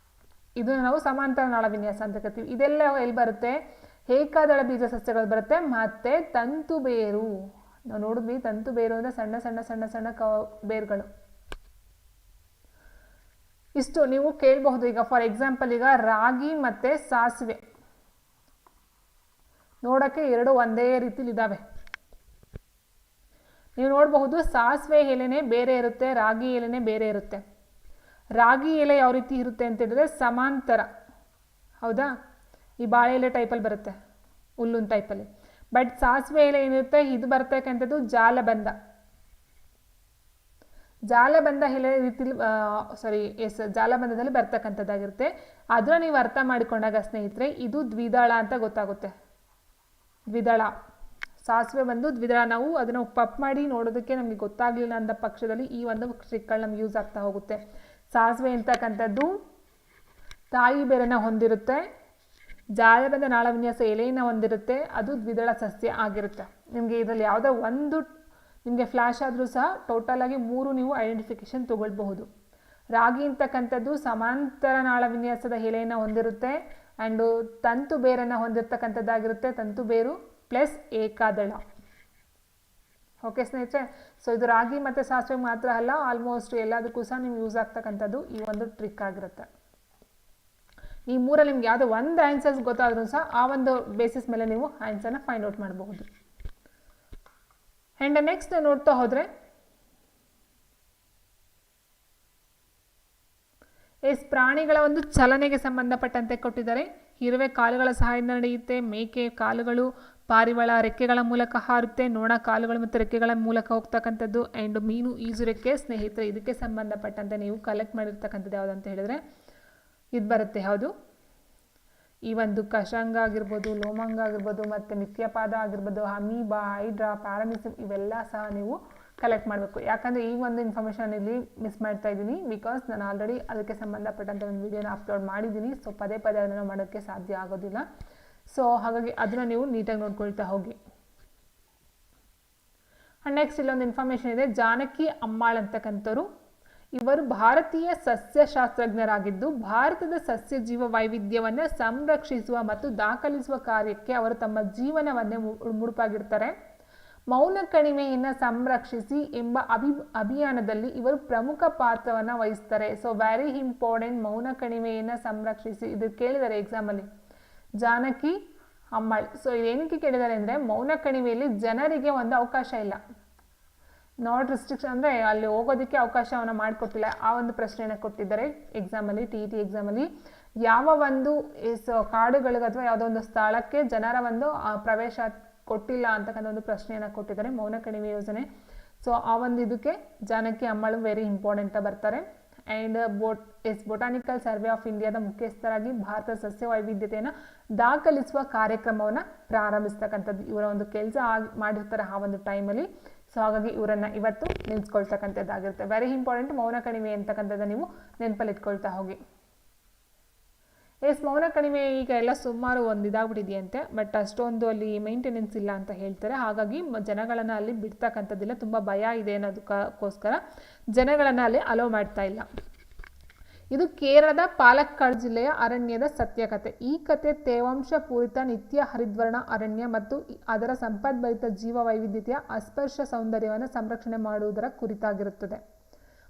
ಇದನ್ನು ನಾವು ಸಮಾಂತರ ನಾಳ ವಿನ್ಯಾಸ ಅಂತ ಕರಿತೀವಿ. ಇದೆಲ್ಲ ಎಲ್ಲಿ ಬರುತ್ತೆ? ಏಕದಳ ಬೀಜ ಸಸ್ಯಗಳು ಬರುತ್ತೆ. ಮತ್ತು ತಂತು ಬೇರು ನಾವು ನೋಡಿದ್ವಿ, ತಂತು ಬೇರು ಅಂದರೆ ಸಣ್ಣ ಸಣ್ಣ ಸಣ್ಣ ಸಣ್ಣ ಬೇರುಗಳು. ಇಷ್ಟು ನೀವು ಕೇಳಬಹುದು. ಈಗ ಫಾರ್ ಎಕ್ಸಾಂಪಲ್, ಈಗ ರಾಗಿ ಮತ್ತು ಸಾಸಿವೆ ನೋಡೋಕ್ಕೆ ಎರಡು ಒಂದೇ ರೀತಿಲಿ ಇದ್ದಾವೆ. ನೀವು ನೋಡಬಹುದು ಸಾಸಿವೆ ಎಲೆನೇ ಬೇರೆ ಇರುತ್ತೆ, ರಾಗಿ ಎಲೆನೇ ಬೇರೆ ಇರುತ್ತೆ. ರಾಗಿ ಎಲೆ ಯಾವ ರೀತಿ ಇರುತ್ತೆ ಅಂತ ಹೇಳಿದ್ರೆ ಸಮಾಂತರ, ಹೌದಾ, ಈ ಬಾಳೆ ಎಲೆ ಟೈಪಲ್ಲಿ ಬರುತ್ತೆ, ಹುಲ್ಲುನ್ ಟೈಪಲ್ಲಿ. ಬಟ್ ಸಾಸಿವೆ ಎಲೆ ಏನಿರುತ್ತೆ ಇದು ಬರ್ತಕ್ಕಂಥದ್ದು ಜಾಲಬಂಧ. ಜಾಲಬಂಧ ಎಲೆ ರೀತಿಲಿ ಜಾಲಬಂಧದಲ್ಲಿ ಬರ್ತಕ್ಕಂಥದ್ದಾಗಿರುತ್ತೆ. ಅದನ್ನ ನೀವು ಅರ್ಥ ಮಾಡಿಕೊಂಡಾಗ ಸ್ನೇಹಿತರೆ ಇದು ದ್ವಿದಳ ಅಂತ ಗೊತ್ತಾಗುತ್ತೆ. ದ್ವಿದಳ ಸಾಸಿವೆ ಬಂದು ದ್ವಿದಳ. ನಾವು ಅದನ್ನು ಪಪ್ ಮಾಡಿ ನೋಡೋದಕ್ಕೆ ನಮಗೆ ಗೊತ್ತಾಗಲಿಲ್ಲ ಅಂದ ಪಕ್ಷದಲ್ಲಿ ಈ ಒಂದು ಟ್ರಿಕ್ಗಳು ನಮ್ಗೆ ಯೂಸ್ ಆಗ್ತಾ ಹೋಗುತ್ತೆ. ಸಾಸಿವೆ ಅಂತಕ್ಕಂಥದ್ದು ತಾಯಿ ಬೇರನ್ನ ಹೊಂದಿರುತ್ತೆ, ಜಾಲಬಂಧ ನಾಳವಿನ್ಯಾಸ ಎಲೆಯನ್ನು ಹೊಂದಿರುತ್ತೆ, ಅದು ದ್ವಿದಳ ಸಸ್ಯ ಆಗಿರುತ್ತೆ. ನಿಮಗೆ ಇದರಲ್ಲಿ ಯಾವುದೋ ಒಂದು ನಿಮಗೆ ಫ್ಲ್ಯಾಶ್ ಆದರೂ ಸಹ ಟೋಟಲಾಗಿ 3 ನೀವು ಐಡೆಂಟಿಫಿಕೇಶನ್ ತೊಗೊಳ್ಬಹುದು. ರಾಗಿ ಅಂತಕ್ಕಂಥದ್ದು ಸಮಾಂತರ ನಾಳವಿನ್ಯಾಸದ ಎಲೆಯನ್ನು ಹೊಂದಿರುತ್ತೆ ಆ್ಯಂಡ್ ತಂತು ಬೇರನ್ನು ಹೊಂದಿರತಕ್ಕಂಥದ್ದಾಗಿರುತ್ತೆ, ತಂತು ಬೇರು ಪ್ಲಸ್ ಏಕಾದಳ. ಓಕೆ ಸ್ನೇಹಿತರೆ, ಸೊ ಇದು ರಾಗಿ ಮತ್ತು ಸಾಸಿವೆ ಮಾತ್ರ ಅಲ್ಲ, ಆಲ್ಮೋಸ್ಟ್ ಎಲ್ಲದಕ್ಕೂ ಸಹ ನೀವು ಯೂಸ್ ಆಗ್ತಕ್ಕಂಥದ್ದು ಈ ಒಂದು ಟ್ರಿಕ್ ಆಗಿರುತ್ತೆ. ಈ ಮೂರಲ್ಲಿ ನಿಮ್ಗೆ ಯಾವುದೋ ಒಂದು ಆನ್ಸರ್ಸ್ ಗೊತ್ತಾದ್ರೂ ಸಹ ಆ ಒಂದು ಬೇಸಿಸ್ ಮೇಲೆ ನೀವು ಆನ್ಸರ್ನ ಫೈಂಡ್ ಔಟ್ ಮಾಡಬಹುದು. ಆ್ಯಂಡ್ ನೆಕ್ಸ್ಟ್ ನೋಡ್ತಾ ಹೋದರೆ ಪ್ರಾಣಿಗಳ ಒಂದು ಚಲನೆಗೆ ಸಂಬಂಧಪಟ್ಟಂತೆ ಕೊಟ್ಟಿದ್ದಾರೆ. ಇರುವೆ ಕಾಲುಗಳ ಸಹಾಯದಿಂದ ನಡೆಯುತ್ತೆ, ಮೇಕೆ ಕಾಲುಗಳು, ಪಾರಿವಾಳ ರೆಕ್ಕೆಗಳ ಮೂಲಕ ಹಾರುತ್ತೆ, ನೊಣ ಕಾಲುಗಳು ಮತ್ತು ರೆಕ್ಕೆಗಳ ಮೂಲಕ ಹೋಗ್ತಕ್ಕಂಥದ್ದು, ಆ್ಯಂಡ್ ಮೀನು ಈಜು ರೆಕ್ಕೆ. ಸ್ನೇಹಿತರೆ ಇದಕ್ಕೆ ಸಂಬಂಧಪಟ್ಟಂತೆ ನೀವು ಕಲೆಕ್ಟ್ ಮಾಡಿರ್ತಕ್ಕಂಥದ್ದು ಯಾವುದು ಅಂತ ಹೇಳಿದ್ರೆ ಇದು ಬರುತ್ತೆ. ಯಾವುದು ಈ ಒಂದು ಕಷಾಂಗ ಆಗಿರ್ಬೋದು, ಲೋಮಾಂಗ ಆಗಿರ್ಬೋದು, ಮತ್ತು ನಿತ್ಯಪಾದ ಆಗಿರ್ಬೋದು, ಅಮೀಬಾ, ಹೈಡ್ರಾ, ಪ್ಯಾರಾಮಿಸಿಮ್ ಇವೆಲ್ಲ ಸಹ ನೀವು ಕಲೆಕ್ಟ್ ಮಾಡಬೇಕು. ಯಾಕಂದರೆ ಈ ಒಂದು ಇನ್ಫಾರ್ಮೇಷನ್ ಇಲ್ಲಿ ಮಿಸ್ ಮಾಡ್ತಾ ಇದ್ದೀನಿ, ಬಿಕಾಸ್ ನಾನು ಆಲ್ರೆಡಿ ಅದಕ್ಕೆ ಸಂಬಂಧಪಟ್ಟಂಥ ಒಂದು ವಿಡಿಯೋನ ಅಪ್ಲೋಡ್ ಮಾಡಿದ್ದೀನಿ. ಸೊ ಪದೇ ಪದೇ ಅದನ್ನು ಮಾಡೋಕ್ಕೆ ಸಾಧ್ಯ ಆಗೋದಿಲ್ಲ. ಸೊ ಹಾಗಾಗಿ ಅದನ್ನು ನೀವು ನೀಟಾಗಿ ನೋಡ್ಕೊಳ್ತಾ ಹೋಗಿ. ಆ್ಯಂಡ್ ನೆಕ್ಸ್ಟ್ ಇಲ್ಲೊಂದು ಇನ್ಫಾರ್ಮೇಷನ್ ಇದೆ. ಜಾನಕಿ ಅಮ್ಮಾಳ್ ಅಂತಕ್ಕಂಥವ್ರು, ಇವರು ಭಾರತೀಯ ಸಸ್ಯಶಾಸ್ತ್ರಜ್ಞರಾಗಿದ್ದು ಭಾರತದ ಸಸ್ಯ ಜೀವ ವೈವಿಧ್ಯವನ್ನು ಸಂರಕ್ಷಿಸುವ ಮತ್ತು ದಾಖಲಿಸುವ ಕಾರ್ಯಕ್ಕೆ ಅವರು ತಮ್ಮ ಜೀವನವನ್ನೇ ಮುಡುಪಾಗಿರ್ತಾರೆ. ಮೌನ ಕಣಿವೆಯನ್ನು ಸಂರಕ್ಷಿಸಿ ಎಂಬ ಅಭಿಯಾನದಲ್ಲಿ ಇವರು ಪ್ರಮುಖ ಪಾತ್ರವನ್ನು ವಹಿಸ್ತಾರೆ. ಸೊ ವೆರಿ ಇಂಪಾರ್ಟೆಂಟ್, ಮೌನ ಕಣಿವೆಯನ್ನು ಸಂರಕ್ಷಿಸಿ. ಇದು ಕೇಳಿದ್ದಾರೆ ಎಕ್ಸಾಮಲ್ಲಿ, ಜಾನಕಿ ಅಮ್ಮಾಳ್. ಸೊ ಇದೇನಕ್ಕೆ ಕೇಳಿದ್ದಾರೆ ಅಂದರೆ ಮೌನ ಕಣಿವೆಯಲ್ಲಿ ಜನರಿಗೆ ಒಂದು ಅವಕಾಶ ಇಲ್ಲ, ನಾಟ್ ರಿಸ್ಟ್ರಿಕ್ಷನ್, ಅಂದರೆ ಅಲ್ಲಿ ಹೋಗೋದಕ್ಕೆ ಅವಕಾಶವನ್ನು ಮಾಡಿಕೊಟ್ಟಿಲ್ಲ. ಆ ಒಂದು ಪ್ರಶ್ನೆಯನ್ನು ಕೊಟ್ಟಿದ್ದಾರೆ ಎಕ್ಸಾಮಲ್ಲಿ, TET ಎಕ್ಸಾಮಲ್ಲಿ. ಯಾವ ಒಂದು ಕಾಡುಗಳಿಗೆ ಅಥವಾ ಯಾವುದೋ ಒಂದು ಸ್ಥಳಕ್ಕೆ ಜನರ ಒಂದು ಪ್ರವೇಶ ಕೊಟ್ಟಿಲ್ಲ ಅಂತಕ್ಕಂಥ ಒಂದು ಪ್ರಶ್ನೆಯನ್ನು ಕೊಟ್ಟಿದ್ದಾರೆ, ಮೌನ ಕಣಿವೆ ಯೋಜನೆ. ಸೊ ಆ ಒಂದು ಇದಕ್ಕೆ ಜಾನಕಿ ಅಮ್ಮಾಳು ವೆರಿ ಇಂಪಾರ್ಟೆಂಟ್ ಬರ್ತಾರೆ. ಆ್ಯಂಡ್ ಬೊಟಾನಿಕಲ್ ಸರ್ವೆ ಆಫ್ ಇಂಡಿಯಾದ ಮುಖ್ಯಸ್ಥರಾಗಿ ಭಾರತ ಸಸ್ಯ ವೈವಿಧ್ಯತೆಯನ್ನು ದಾಖಲಿಸುವ ಕಾರ್ಯಕ್ರಮವನ್ನು ಪ್ರಾರಂಭಿಸ್ತಕ್ಕಂಥದ್ದು ಇವರ ಒಂದು ಕೆಲಸ ಮಾಡಿರ್ತಾರೆ ಆ ಒಂದು ಟೈಮಲ್ಲಿ. ಸೊ ಹಾಗಾಗಿ ಇವರನ್ನು ಇವತ್ತು ನೆನೆಸ್ಕೊಳ್ತಕ್ಕಂಥದ್ದಾಗಿರುತ್ತೆ. ವೆರಿ ಇಂಪಾರ್ಟೆಂಟ್, ಮೌನ ಕಣಿವೆ ಅಂತಕ್ಕಂಥದ್ದು ನೀವು ನೆನಪಲ್ಲಿ ಇಟ್ಕೊಳ್ತಾ ಹೋಗಿ. ಮೌನ ಕಣಿವೆ ಈಗ ಎಲ್ಲ ಸುಮಾರು ಒಂದು ಇದಾಗ್ಬಿಟ್ಟಿದೆಯಂತೆ, ಬಟ್ ಅಷ್ಟೊಂದು ಅಲ್ಲಿ ಮೇಂಟೆನೆನ್ಸ್ ಇಲ್ಲ ಅಂತ ಹೇಳ್ತಾರೆ. ಹಾಗಾಗಿ ಜನಗಳನ್ನು ಅಲ್ಲಿ ಬಿಡ್ತಕ್ಕಂಥದ್ದಿಲ್ಲ, ತುಂಬ ಭಯ ಇದೆ ಅನ್ನೋದಕ್ಕೋಸ್ಕರ ಜನಗಳನ್ನು ಅಲ್ಲಿ ಅಲೋ ಮಾಡ್ತಾ ಇಲ್ಲ. ಇದು ಕೇರಳದ ಪಾಲಕ್ಕಾಡ್ ಜಿಲ್ಲೆಯ ಅರಣ್ಯದ ಸತ್ಯಕಥೆ. ಈ ಕಥೆ ತೇವಾಂಶ ಪೂರಿತ ನಿತ್ಯ ಹರಿದ್ವರ್ಣ ಅರಣ್ಯ ಮತ್ತು ಅದರ ಸಂಪದ್ಭರಿತ ಜೀವ ವೈವಿಧ್ಯತೆಯ ಅಸ್ಪರ್ಶ ಸೌಂದರ್ಯವನ್ನು ಸಂರಕ್ಷಣೆ ಮಾಡುವುದರ ಕುರಿತಾಗಿರುತ್ತದೆ.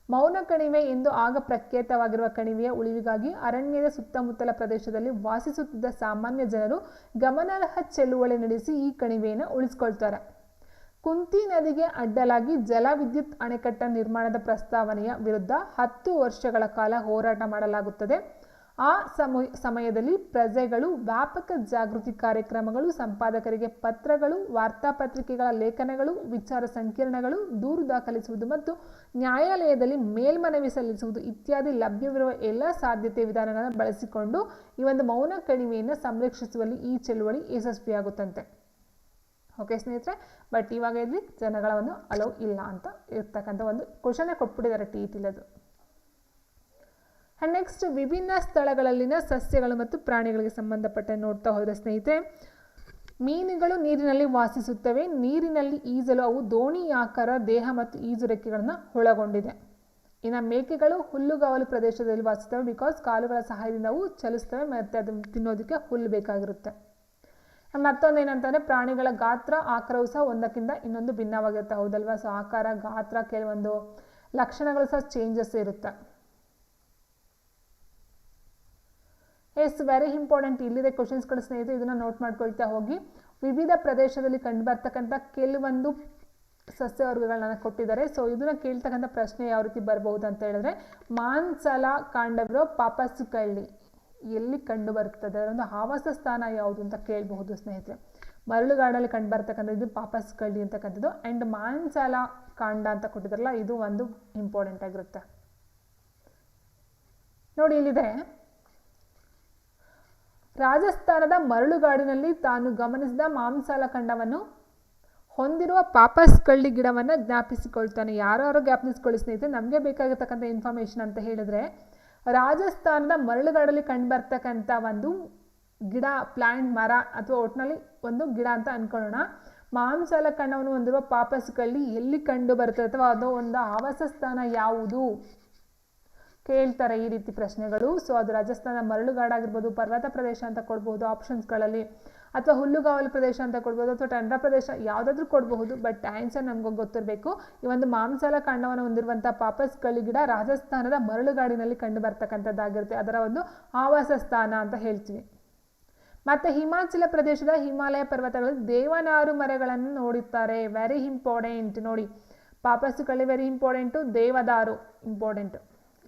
ಮೌನ ಕಣಿವೆ ಎಂದು ಆಗ ಪ್ರಖ್ಯಾತವಾಗಿರುವ ಕಣಿವೆಯ ಉಳಿವಿಗಾಗಿ ಅರಣ್ಯದ ಸುತ್ತಮುತ್ತಲ ಪ್ರದೇಶದಲ್ಲಿ ವಾಸಿಸುತ್ತಿದ್ದ ಸಾಮಾನ್ಯ ಜನರು ಗಮನಾರ್ಹ ಚಳುವಳಿ ನಡೆಸಿ ಈ ಕಣಿವೆಯನ್ನು ಉಳಿಸ್ಕೊಳ್ತಾರೆ. ಕುಂತಿ ನದಿಗೆ ಅಡ್ಡಲಾಗಿ ಜಲವಿದ್ಯುತ್ ಅಣೆಕಟ್ಟ ನಿರ್ಮಾಣದ ಪ್ರಸ್ತಾವನೆಯ ವಿರುದ್ಧ 10 ವರ್ಷಗಳ ಕಾಲ ಹೋರಾಟ ಮಾಡಲಾಗುತ್ತದೆ. ಆ ಸಮಯದಲ್ಲಿ ಪ್ರಜೆಗಳು ವ್ಯಾಪಕ ಜಾಗೃತಿ ಕಾರ್ಯಕ್ರಮಗಳು, ಸಂಪಾದಕರಿಗೆ ಪತ್ರಗಳು, ವಾರ್ತಾಪತ್ರಿಕೆಗಳ ಲೇಖನಗಳು, ವಿಚಾರ ಸಂಕಿರಣಗಳು, ದೂರು ದಾಖಲಿಸುವುದು ಮತ್ತು ನ್ಯಾಯಾಲಯದಲ್ಲಿ ಮೇಲ್ಮನವಿ ಸಲ್ಲಿಸುವುದು ಇತ್ಯಾದಿ ಲಭ್ಯವಿರುವ ಎಲ್ಲ ಸಾಧ್ಯತೆ ವಿಧಾನಗಳನ್ನು ಬಳಸಿಕೊಂಡು ಈ ಒಂದು ಮೌನ ಕಣಿವೆಯನ್ನು ಸಂರಕ್ಷಿಸುವಲ್ಲಿ ಈ ಚಳುವಳಿ ಯಶಸ್ವಿಯಾಗುತ್ತಂತೆ. ಓಕೆ ಸ್ನೇಹಿತರೆ, ಬಟ್ ಇವಾಗ ಇಲ್ಲಿ ಜನಗಳ ಒಂದು ಅಲೋ ಇಲ್ಲ ಅಂತ ಇರ್ತಕ್ಕಂಥ ಒಂದು ಕ್ವಶನ್ ಕೊಟ್ಬಿಟ್ಟಿದ್ದಾರೆ TET. ಆ್ಯಂಡ್ ನೆಕ್ಸ್ಟ್ ವಿಭಿನ್ನ ಸ್ಥಳಗಳಲ್ಲಿನ ಸಸ್ಯಗಳು ಮತ್ತು ಪ್ರಾಣಿಗಳಿಗೆ ಸಂಬಂಧಪಟ್ಟ ನೋಡ್ತಾ ಹೋದರೆ ಸ್ನೇಹಿತರೆ, ಮೀನುಗಳು ನೀರಿನಲ್ಲಿ ವಾಸಿಸುತ್ತವೆ. ನೀರಿನಲ್ಲಿ ಈಜಲು ಅವು ದೋಣಿ ಆಕಾರ ದೇಹ ಮತ್ತು ಈಜು ರೆಕ್ಕೆಗಳನ್ನು ಒಳಗೊಂಡಿದೆ. ಇನ್ನು ಮೇಕೆಗಳು ಹುಲ್ಲುಗಾವಲು ಪ್ರದೇಶದಲ್ಲಿ ವಾಸಿಸ್ತವೆ, ಬಿಕಾಸ್ ಕಾಲುಗಳ ಸಹಾಯದಿಂದ ಅವು ಚಲಿಸ್ತವೆ ಮತ್ತು ಅದು ತಿನ್ನೋದಕ್ಕೆ ಹುಲ್ಲು ಬೇಕಾಗಿರುತ್ತೆ. ಮತ್ತೊಂದು ಏನಂತಂದರೆ ಪ್ರಾಣಿಗಳ ಗಾತ್ರ ಆಕಾರವು ಸಹ ಒಂದಕ್ಕಿಂತ ಇನ್ನೊಂದು ಭಿನ್ನವಾಗಿರುತ್ತೆ, ಹೌದಲ್ವಾ? ಸೊ ಆಕಾರ, ಗಾತ್ರ, ಕೆಲವೊಂದು ಲಕ್ಷಣಗಳು ಸಹ ಚೇಂಜಸ್ ಇರುತ್ತೆ. ವೆರಿ ಇಂಪಾರ್ಟೆಂಟ್ ಇಲ್ಲಿದೆ ಕ್ವಶನ್ಸ್ಗಳು ಸ್ನೇಹಿತರೆ, ಇದನ್ನು ನೋಟ್ ಮಾಡ್ಕೊಳ್ತಾ ಹೋಗಿ. ವಿವಿಧ ಪ್ರದೇಶದಲ್ಲಿ ಕಂಡುಬರ್ತಕ್ಕಂಥ ಕೆಲವೊಂದು ಸಸ್ಯವರ್ಗಗಳನ್ನ ಕೊಟ್ಟಿದ್ದಾರೆ. ಸೊ ಇದನ್ನ ಕೇಳ್ತಕ್ಕಂಥ ಪ್ರಶ್ನೆ ಯಾವ ರೀತಿ ಬರಬಹುದು ಅಂತ ಹೇಳಿದ್ರೆ, ಮಾಂಸಲ ಕಾಂಡವಿರೋ ಪಾಪಸ್ ಕಳ್ಳಿ ಎಲ್ಲಿ ಕಂಡು ಬರ್ತದೆ, ಅದೊಂದು ಆವಾಸ ಸ್ಥಾನ ಯಾವುದು ಅಂತ ಕೇಳಬಹುದು ಸ್ನೇಹಿತರೆ. ಮರಳುಗಾಡಲ್ಲಿ ಕಂಡು ಬರ್ತಕ್ಕಂಥ ಇದು ಪಾಪಸ್ ಕಳ್ಳಿ ಅಂತಕ್ಕಂಥದ್ದು. ಆ್ಯಂಡ್ ಮಾಂಸಲ ಕಾಂಡ ಅಂತ ಕೊಟ್ಟಿದ್ದಾರಲ್ಲ, ಇದು ಒಂದು ಇಂಪಾರ್ಟೆಂಟ್ ಆಗಿರುತ್ತೆ ನೋಡಿ. ಇಲ್ಲಿದೆ, ರಾಜಸ್ಥಾನದ ಮರಳುಗಾಡಿನಲ್ಲಿ ತಾನು ಗಮನಿಸಿದ ಮಾಂಸಲ ಖಂಡವನ್ನು ಹೊಂದಿರುವ ಪಾಪಸ್ ಕಳ್ಳಿ ಗಿಡವನ್ನು ಜ್ಞಾಪಿಸಿಕೊಳ್ತಾನೆ. ಯಾರು ಜ್ಞಾಪಿಸ್ಕೊಳ್ಳಿ ಸ್ನೇಹಿತರೆ, ನಮಗೆ ಬೇಕಾಗಿರ್ತಕ್ಕಂಥ ಇನ್ಫಾರ್ಮೇಷನ್ ಅಂತ ಹೇಳಿದ್ರೆ, ರಾಜಸ್ಥಾನದ ಮರಳುಗಾಡಲ್ಲಿ ಕಂಡು ಬರ್ತಕ್ಕಂಥ ಒಂದು ಗಿಡ, ಪ್ಲಾಂಟ್, ಮರ ಅಥವಾ ಒಟ್ಟಿನಲ್ಲಿ ಒಂದು ಗಿಡ ಅಂತ ಅನ್ಕೊಳ್ಳೋಣ. ಮಾಂಸಲ ಖಂಡವನ್ನು ಹೊಂದಿರುವ ಪಾಪಸ್ ಕಳ್ಳಿ ಎಲ್ಲಿ ಕಂಡು ಬರ್ತದೆ ಅಥವಾ ಅದು ಒಂದು ಆವಾಸ ಸ್ಥಾನ ಯಾವುದು ಕೇಳ್ತಾರೆ ಈ ರೀತಿ ಪ್ರಶ್ನೆಗಳು. ಸೊ ಅದು ರಾಜಸ್ಥಾನ ಮರಳುಗಾಡಾಗಿರ್ಬೋದು, ಪರ್ವತ ಪ್ರದೇಶ ಅಂತ ಕೊಡ್ಬೋದು ಆಪ್ಷನ್ಸ್ಗಳಲ್ಲಿ, ಅಥವಾ ಹುಲ್ಲುಗಾವಲು ಪ್ರದೇಶ ಅಂತ ಕೊಡ್ಬೋದು, ಅಥವಾ ಟಂಡ್ರ ಪ್ರದೇಶ, ಯಾವುದಾದ್ರೂ ಕೊಡಬಹುದು. ಬಟ್ ಆನ್ಸರ್ ನಮ್ಗೆ ಗೊತ್ತಿರಬೇಕು. ಈ ಒಂದು ಮಾಂಸಲ ಕಾಂಡವನ್ನು ಹೊಂದಿರುವಂಥ ಪಾಪಸ್ ಕಳ್ಳಿ ಗಿಡ ರಾಜಸ್ಥಾನದ ಮರಳುಗಾಡಿನಲ್ಲಿ ಕಂಡು ಬರ್ತಕ್ಕಂಥದ್ದಾಗಿರುತ್ತೆ. ಅದರ ಒಂದು ಆವಾಸ ಸ್ಥಾನ ಅಂತ ಹೇಳ್ತೀವಿ. ಮತ್ತು ಹಿಮಾಚಲ ಪ್ರದೇಶದ ಹಿಮಾಲಯ ಪರ್ವತಗಳಲ್ಲಿ ದೇವನಾರು ಮರಗಳನ್ನು ನೋಡುತ್ತಾರೆ. ವೆರಿ ಇಂಪಾರ್ಟೆಂಟ್ ನೋಡಿ, ಪಾಪಸ್ ಕಳ್ಳಿ ವೆರಿ ಇಂಪಾರ್ಟೆಂಟು, ದೇವದಾರು ಇಂಪಾರ್ಟೆಂಟು.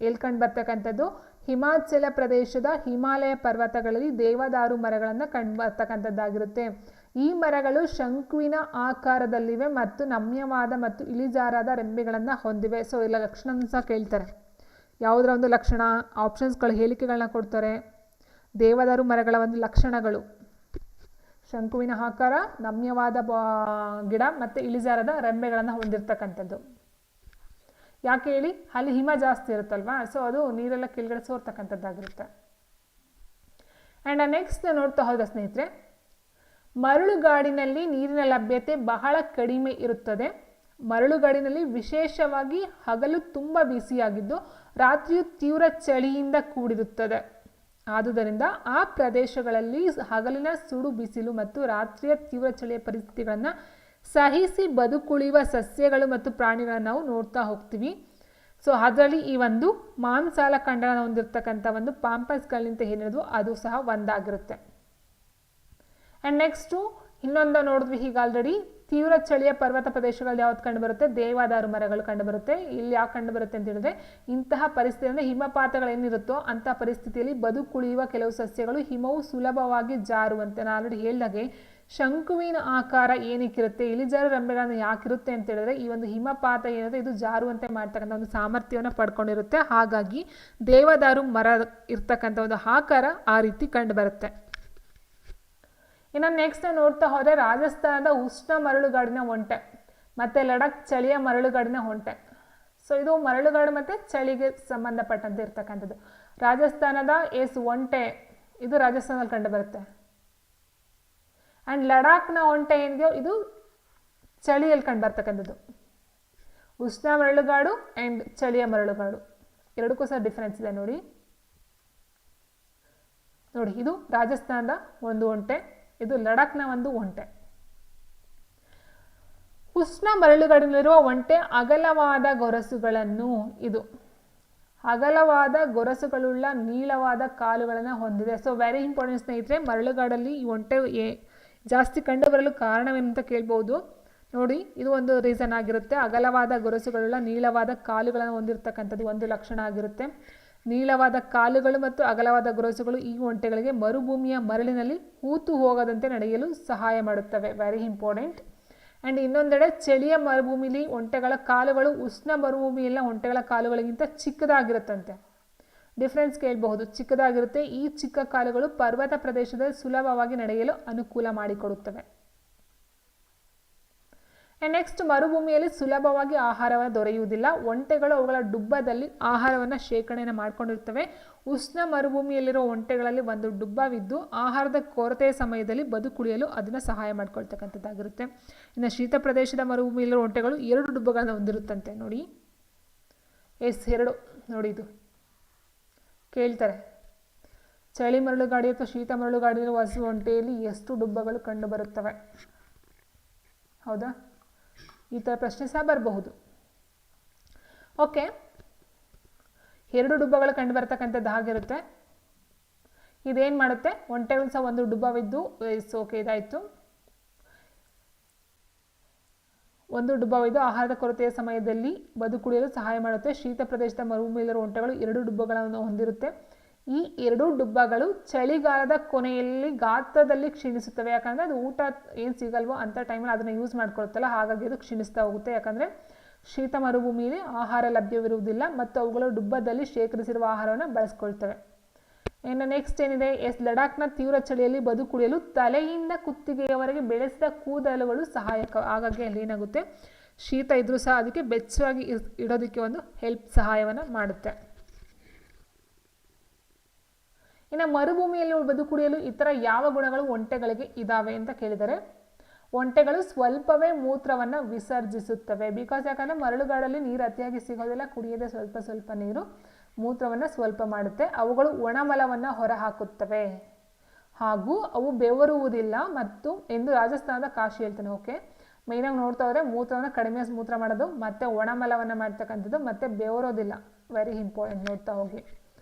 ಎಲ್ಲಿ ಕಂಡು ಬರ್ತಕ್ಕಂಥದ್ದು, ಹಿಮಾಚಲ ಪ್ರದೇಶದ ಹಿಮಾಲಯ ಪರ್ವತಗಳಲ್ಲಿ ದೇವದಾರು ಮರಗಳನ್ನು ಕಂಡು ಬರ್ತಕ್ಕಂಥದ್ದಾಗಿರುತ್ತೆ. ಈ ಮರಗಳು ಶಂಕುವಿನ ಆಕಾರದಲ್ಲಿವೆ ಮತ್ತು ನಮ್ಯವಾದ ಮತ್ತು ಇಳಿಜಾರಾದ ರೆಂಬೆಗಳನ್ನು ಹೊಂದಿವೆ. ಸೊ ಇಲ್ಲ ಲಕ್ಷಣ ಸಹ ಕೇಳ್ತಾರೆ, ಯಾವುದರ ಒಂದು ಲಕ್ಷಣ, ಆಪ್ಷನ್ಸ್ಗಳು ಹೇಳಿಕೆಗಳನ್ನ ಕೊಡ್ತಾರೆ. ದೇವದಾರು ಮರಗಳ ಒಂದು ಲಕ್ಷಣಗಳು: ಶಂಕುವಿನ ಆಕಾರ, ನಮ್ಯವಾದ ಗಿಡ ಮತ್ತು ಇಳಿಜಾರದ ರೆಂಬೆಗಳನ್ನು ಹೊಂದಿರತಕ್ಕಂಥದ್ದು. ಯಾಕೆ ಹೇಳಿ, ಅಲ್ಲಿ ಹಿಮ ಜಾಸ್ತಿ ಇರುತ್ತಲ್ವಾ, ಸೊ ಅದು ನೀರೆಲ್ಲ ಕೆಳಗಡೆ ಸೋರ್ತಕ್ಕಂಥದ್ದಾಗಿರುತ್ತೆ. ಆ್ಯಂಡ್ ನೆಕ್ಸ್ಟ್ ನೋಡ್ತಾ ಹೋದ ಸ್ನೇಹಿತರೆ, ಮರಳುಗಾಡಿನಲ್ಲಿ ನೀರಿನ ಲಭ್ಯತೆ ಬಹಳ ಕಡಿಮೆ ಇರುತ್ತದೆ. ಮರಳುಗಾಡಿನಲ್ಲಿ ವಿಶೇಷವಾಗಿ ಹಗಲು ತುಂಬ ಬಿಸಿಯಾಗಿದ್ದು ರಾತ್ರಿಯು ತೀವ್ರ ಚಳಿಯಿಂದ ಕೂಡಿರುತ್ತದೆ. ಆದುದರಿಂದ ಆ ಪ್ರದೇಶಗಳಲ್ಲಿ ಹಗಲಿನ ಸುಡು ಬಿಸಿಲು ಮತ್ತು ರಾತ್ರಿಯ ತೀವ್ರ ಚಳಿಯ ಪರಿಸ್ಥಿತಿಗಳನ್ನು ಸಹಿಸಿ ಬದುಕುಳಿಯುವ ಸಸ್ಯಗಳು ಮತ್ತು ಪ್ರಾಣಿಗಳನ್ನು ನಾವು ನೋಡ್ತಾ ಹೋಗ್ತೀವಿ. ಸೊ ಅದರಲ್ಲಿ ಈ ಒಂದು ಮಾಂಸಲ ಖಂಡನ ಹೊಂದಿರತಕ್ಕಂಥ ಒಂದು ಪಾಂಪಸ್ಕಳ್ಳಿ ಅಂತ ಏನಿರೋದು ಅದು ಸಹ ಒಂದಾಗಿರುತ್ತೆ. ಆ್ಯಂಡ್ ನೆಕ್ಸ್ಟು ಇನ್ನೊಂದು ನೋಡಿದ್ವಿ ಈಗ ಆಲ್ರೆಡಿ, ತೀವ್ರ ಚಳಿಯ ಪರ್ವತ ಪ್ರದೇಶಗಳಲ್ಲಿ ಯಾವ್ದು ಕಂಡು ಬರುತ್ತೆ, ದೇವದಾರು ಮರಗಳು ಕಂಡು ಬರುತ್ತೆ. ಇಲ್ಲಿ ಯಾಕೆ ಕಂಡು ಬರುತ್ತೆ ಅಂತ ಹೇಳಿದ್ರೆ, ಇಂತಹ ಪರಿಸ್ಥಿತಿ ಅಂದರೆ ಹಿಮಪಾತಗಳೇನಿರುತ್ತೋ ಅಂತಹ ಪರಿಸ್ಥಿತಿಯಲ್ಲಿ ಬದುಕುಳಿಯುವ ಕೆಲವು ಸಸ್ಯಗಳು ಹಿಮವು ಸುಲಭವಾಗಿ ಜಾರುವಂತೆ. ನಾನು ಆಲ್ರೆಡಿ ಹೇಳಿದಾಗೆ ಶಂಕುವಿನ ಆಕಾರ ಏನಕ್ಕಿರುತ್ತೆ, ಇಳಿಜಾರು ರೆಂಬೆಗಳನ್ನು ಯಾಕಿರುತ್ತೆ ಅಂತ ಹೇಳಿದ್ರೆ, ಈ ಒಂದು ಹಿಮಪಾತ ಏನಿದೆ ಇದು ಜಾರುವಂತೆ ಮಾಡ್ತಕ್ಕಂಥ ಒಂದು ಸಾಮರ್ಥ್ಯವನ್ನು ಪಡ್ಕೊಂಡಿರುತ್ತೆ. ಹಾಗಾಗಿ ದೇವದಾರು ಮರ ಇರ್ತಕ್ಕಂಥ ಒಂದು ಆಕಾರ ಆ ರೀತಿ ಕಂಡು ಬರುತ್ತೆ. ಇನ್ನು ನೆಕ್ಸ್ಟ್ ನೋಡ್ತಾ ಹೋದರೆ, ರಾಜಸ್ಥಾನದ ಉಷ್ಣ ಮರಳುಗಾಡಿನ ಒಂಟೆ ಮತ್ತು ಲಡಾಖ್ ಚಳಿಯ ಮರಳುಗಾಡಿನ ಒಂಟೆ. ಸೊ ಇದು ಮರಳುಗಾಡು ಮತ್ತು ಚಳಿಗೆ ಸಂಬಂಧಪಟ್ಟಂತೆ ಇರ್ತಕ್ಕಂಥದ್ದು. ರಾಜಸ್ಥಾನದ ಒಂಟೆ ಇದು ರಾಜಸ್ಥಾನದಲ್ಲಿ ಕಂಡು ಬರುತ್ತೆ. ಆ್ಯಂಡ್ ಲಡಾಖ್ನ ಒಂಟೆ ಏನಿದೆಯೋ ಇದು ಚಳಿಯಲ್ಲಿ ಕಂಡು ಬರ್ತಕ್ಕಂಥದ್ದು. ಉಷ್ಣ ಮರಳುಗಾಡು ಆ್ಯಂಡ್ ಚಳಿಯ ಮರಳುಗಾಡು ಎರಡಕ್ಕೂ ಸಹ ಡಿಫ್ರೆನ್ಸ್ ಇದೆ ನೋಡಿ. ಇದು ರಾಜಸ್ಥಾನದ ಒಂದು ಒಂಟೆ, ಇದು ಲಡಾಖ್ನ ಒಂದು ಒಂಟೆ. ಉಷ್ಣ ಮರಳುಗಾಡಿನಲ್ಲಿರುವ ಒಂಟೆ ಅಗಲವಾದ ಗೊರಸುಗಳನ್ನು, ಇದು ಅಗಲವಾದ ಗೊರಸುಗಳುಳ್ಳ ನೀಳವಾದ ಕಾಲುಗಳನ್ನು ಹೊಂದಿದೆ. ಸೊ ವೆರಿ ಇಂಪಾರ್ಟೆಂಟ್ ಸ್ನೇಹಿತರೆ, ಮರಳುಗಾಡಲ್ಲಿ ಈ ಒಂಟೆ ಜಾಸ್ತಿ ಕಂಡು ಬರಲು ಕಾರಣವೇನಂತ ಕೇಳ್ಬೋದು ನೋಡಿ. ಇದು ಒಂದು ರೀಸನ್ ಆಗಿರುತ್ತೆ. ಅಗಲವಾದ ಗೊರಸುಗಳುಳ್ಳ ನೀಳವಾದ ಕಾಲುಗಳನ್ನು ಹೊಂದಿರತಕ್ಕಂಥದ್ದು ಒಂದು ಲಕ್ಷಣ ಆಗಿರುತ್ತೆ. ನೀಳವಾದ ಕಾಲುಗಳು ಮತ್ತು ಅಗಲವಾದ ಗೊರಸುಗಳು ಈ ಒಂಟೆಗಳಿಗೆ ಮರುಭೂಮಿಯ ಮರಳಿನಲ್ಲಿ ಹೂತು ಹೋಗದಂತೆ ನಡೆಯಲು ಸಹಾಯ ಮಾಡುತ್ತವೆ. Very important. ಆ್ಯಂಡ್ ಇನ್ನೊಂದೆಡೆ ಚಳಿಯ ಮರುಭೂಮಿಲಿ ಒಂಟೆಗಳ ಕಾಲುಗಳು ಉಷ್ಣ ಮರುಭೂಮಿಯಲ್ಲ ಒಂಟೆಗಳ ಕಾಲುಗಳಿಗಿಂತ ಚಿಕ್ಕದಾಗಿರುತ್ತಂತೆ. ಡಿಫ್ರೆನ್ಸ್ ಕೇಳಬಹುದು, ಚಿಕ್ಕದಾಗಿರುತ್ತೆ. ಈ ಚಿಕ್ಕ ಕಾಲುಗಳು ಪರ್ವತ ಪ್ರದೇಶದಲ್ಲಿ ಸುಲಭವಾಗಿ ನಡೆಯಲು ಅನುಕೂಲ ಮಾಡಿಕೊಡುತ್ತವೆ. ನೆಕ್ಸ್ಟ್, ಮರುಭೂಮಿಯಲ್ಲಿ ಸುಲಭವಾಗಿ ಆಹಾರವನ್ನು ದೊರೆಯುವುದಿಲ್ಲ. ಒಂಟೆಗಳು ಅವುಗಳ ಡುಬ್ಬದಲ್ಲಿ ಆಹಾರವನ್ನು ಶೇಖರಣೆಯನ್ನು ಮಾಡ್ಕೊಂಡಿರ್ತವೆ. ಉಷ್ಣ ಮರುಭೂಮಿಯಲ್ಲಿರುವ ಒಂಟೆಗಳಲ್ಲಿ ಒಂದು ಡುಬ್ಬವಿದ್ದು ಆಹಾರದ ಕೊರತೆಯ ಸಮಯದಲ್ಲಿ ಬದುಕುಳಿಯಲು ಅದನ್ನು ಸಹಾಯ ಮಾಡ್ಕೊಳ್ತಕ್ಕಂಥದ್ದಾಗಿರುತ್ತೆ. ಇನ್ನು ಶೀತ ಪ್ರದೇಶದ ಮರುಭೂಮಿಯಲ್ಲಿರುವ ಒಂಟೆಗಳು 2 ಡುಬ್ಬಗಳನ್ನು ಹೊಂದಿರುತ್ತಂತೆ ನೋಡಿ. ಎರಡು ನೋಡಿ, ಇದು ಕೇಳ್ತಾರೆ, ಚಳಿ ಮರಳುಗಾಡಿ ಅಥವಾ ಶೀತ ಮರಳುಗಾಡಿನ ಹಸು ಒಂಟೆಯಲ್ಲಿ ಎಷ್ಟು ಡುಬ್ಬಗಳು ಕಂಡು ಬರುತ್ತವೆ? ಹೌದಾ, ಈ ಥರ ಪ್ರಶ್ನೆ ಸಹ ಬರಬಹುದು. ಓಕೆ, 2 ಡುಬ್ಬಗಳು ಕಂಡು ಬರ್ತಕ್ಕಂಥದ್ದು ಆಗಿರುತ್ತೆ. ಇದೇನು ಮಾಡುತ್ತೆ, ಒಂಟೆಗಳು ಸಹ ಒಂದು ಡುಬ್ಬವಿದ್ದು ಓಕೆ ಇದಾಯಿತು. ಒಂದು ಡುಬ್ಬವಿದ್ದು ಆಹಾರದ ಕೊರತೆಯ ಸಮಯದಲ್ಲಿ ಬದುಕುಳಿಯಲು ಸಹಾಯ ಮಾಡುತ್ತೆ. ಶೀತ ಪ್ರದೇಶದ ಮರುಭೂಮಿಯಲ್ಲಿರುವ ಒಂಟೆಗಳು 2 ಡುಬ್ಬಗಳನ್ನು ಹೊಂದಿರುತ್ತೆ. ಈ 2 ಡುಬ್ಬಗಳು ಚಳಿಗಾಲದ ಕೊನೆಯಲ್ಲಿ ಗಾತ್ರದಲ್ಲಿ ಕ್ಷೀಣಿಸುತ್ತವೆ. ಯಾಕಂದರೆ ಅದು ಊಟ ಏನು ಸಿಗಲ್ವೋ ಅಂಥ ಟೈಮಲ್ಲಿ ಅದನ್ನು ಯೂಸ್ ಮಾಡ್ಕೊಳ್ತಲ್ಲ, ಹಾಗಾಗಿ ಅದು ಕ್ಷೀಣಿಸ್ತಾ ಹೋಗುತ್ತೆ. ಯಾಕಂದರೆ ಶೀತ ಮರುಭೂಮಿಯಲ್ಲಿ ಆಹಾರ ಲಭ್ಯವಿರುವುದಿಲ್ಲ ಮತ್ತು ಅವುಗಳು ಡುಬ್ಬದಲ್ಲಿ ಶೇಖರಿಸಿರುವ ಆಹಾರವನ್ನು ಬಳಸ್ಕೊಳ್ತವೆ. ಇನ್ನು ನೆಕ್ಸ್ಟ್ ಏನಿದೆ, ಲಡಾಖ್ನ ತೀವ್ರ ಚಳಿಯಲ್ಲಿ ಬದುಕುಳಿಯಲು ತಲೆಯಿಂದ ಕುತ್ತಿಗೆಯವರೆಗೆ ಬೆಳೆಸಿದ ಕೂದಲುಗಳು ಸಹಾಯಕ. ಹಾಗಾಗಿ ಅಲ್ಲಿ ಏನಾಗುತ್ತೆ, ಶೀತ ಇದ್ರೂ ಸಹ ಅದಕ್ಕೆ ಬೆಚ್ಚವಾಗಿ ಇಡೋದಕ್ಕೆ ಒಂದು ಸಹಾಯವನ್ನು ಮಾಡುತ್ತೆ. ಇನ್ನು ಮರುಭೂಮಿಯಲ್ಲಿ ಬದುಕುಳಿಯಲು ಇತರ ಯಾವ ಗುಣಗಳು ಒಂಟೆಗಳಿಗೆ ಇದ್ದಾವೆ ಅಂತ ಕೇಳಿದರೆ, ಒಂಟೆಗಳು ಸ್ವಲ್ಪವೇ ಮೂತ್ರವನ್ನು ವಿಸರ್ಜಿಸುತ್ತವೆ. ಯಾಕಂದರೆ ಮರಳುಗಾಡಲ್ಲಿ ನೀರು ಅತಿಯಾಗಿ ಸಿಗೋದಿಲ್ಲ, ಕುಡಿಯದೆ ಸ್ವಲ್ಪ ನೀರು, ಮೂತ್ರವನ್ನು ಸ್ವಲ್ಪ ಮಾಡುತ್ತೆ. ಅವುಗಳು ಒಣಮಲವನ್ನು ಹೊರಹಾಕುತ್ತವೆ ಹಾಗೂ ಅವು ಬೆವರುವುದಿಲ್ಲ ಮತ್ತು ಎಂದು ರಾಜಸ್ಥಾನದ ಕಾಶಿ ಹೇಳ್ತಾನೆ. ಓಕೆ, ಮೇಯ್ನಾಗಿ ನೋಡ್ತಾ ಹೋದರೆ ಮೂತ್ರವನ್ನು ಕಡಿಮೆ ಮೂತ್ರ ಮಾಡೋದು, ಮತ್ತು ಒಣಮಲವನ್ನು ಮಾಡ್ತಕ್ಕಂಥದ್ದು, ಮತ್ತು ಬೆವರೋದಿಲ್ಲ. ವೆರಿ ಇಂಪಾರ್ಟೆಂಟ್, ನೋಡ್ತಾ ಹೋಗಿ.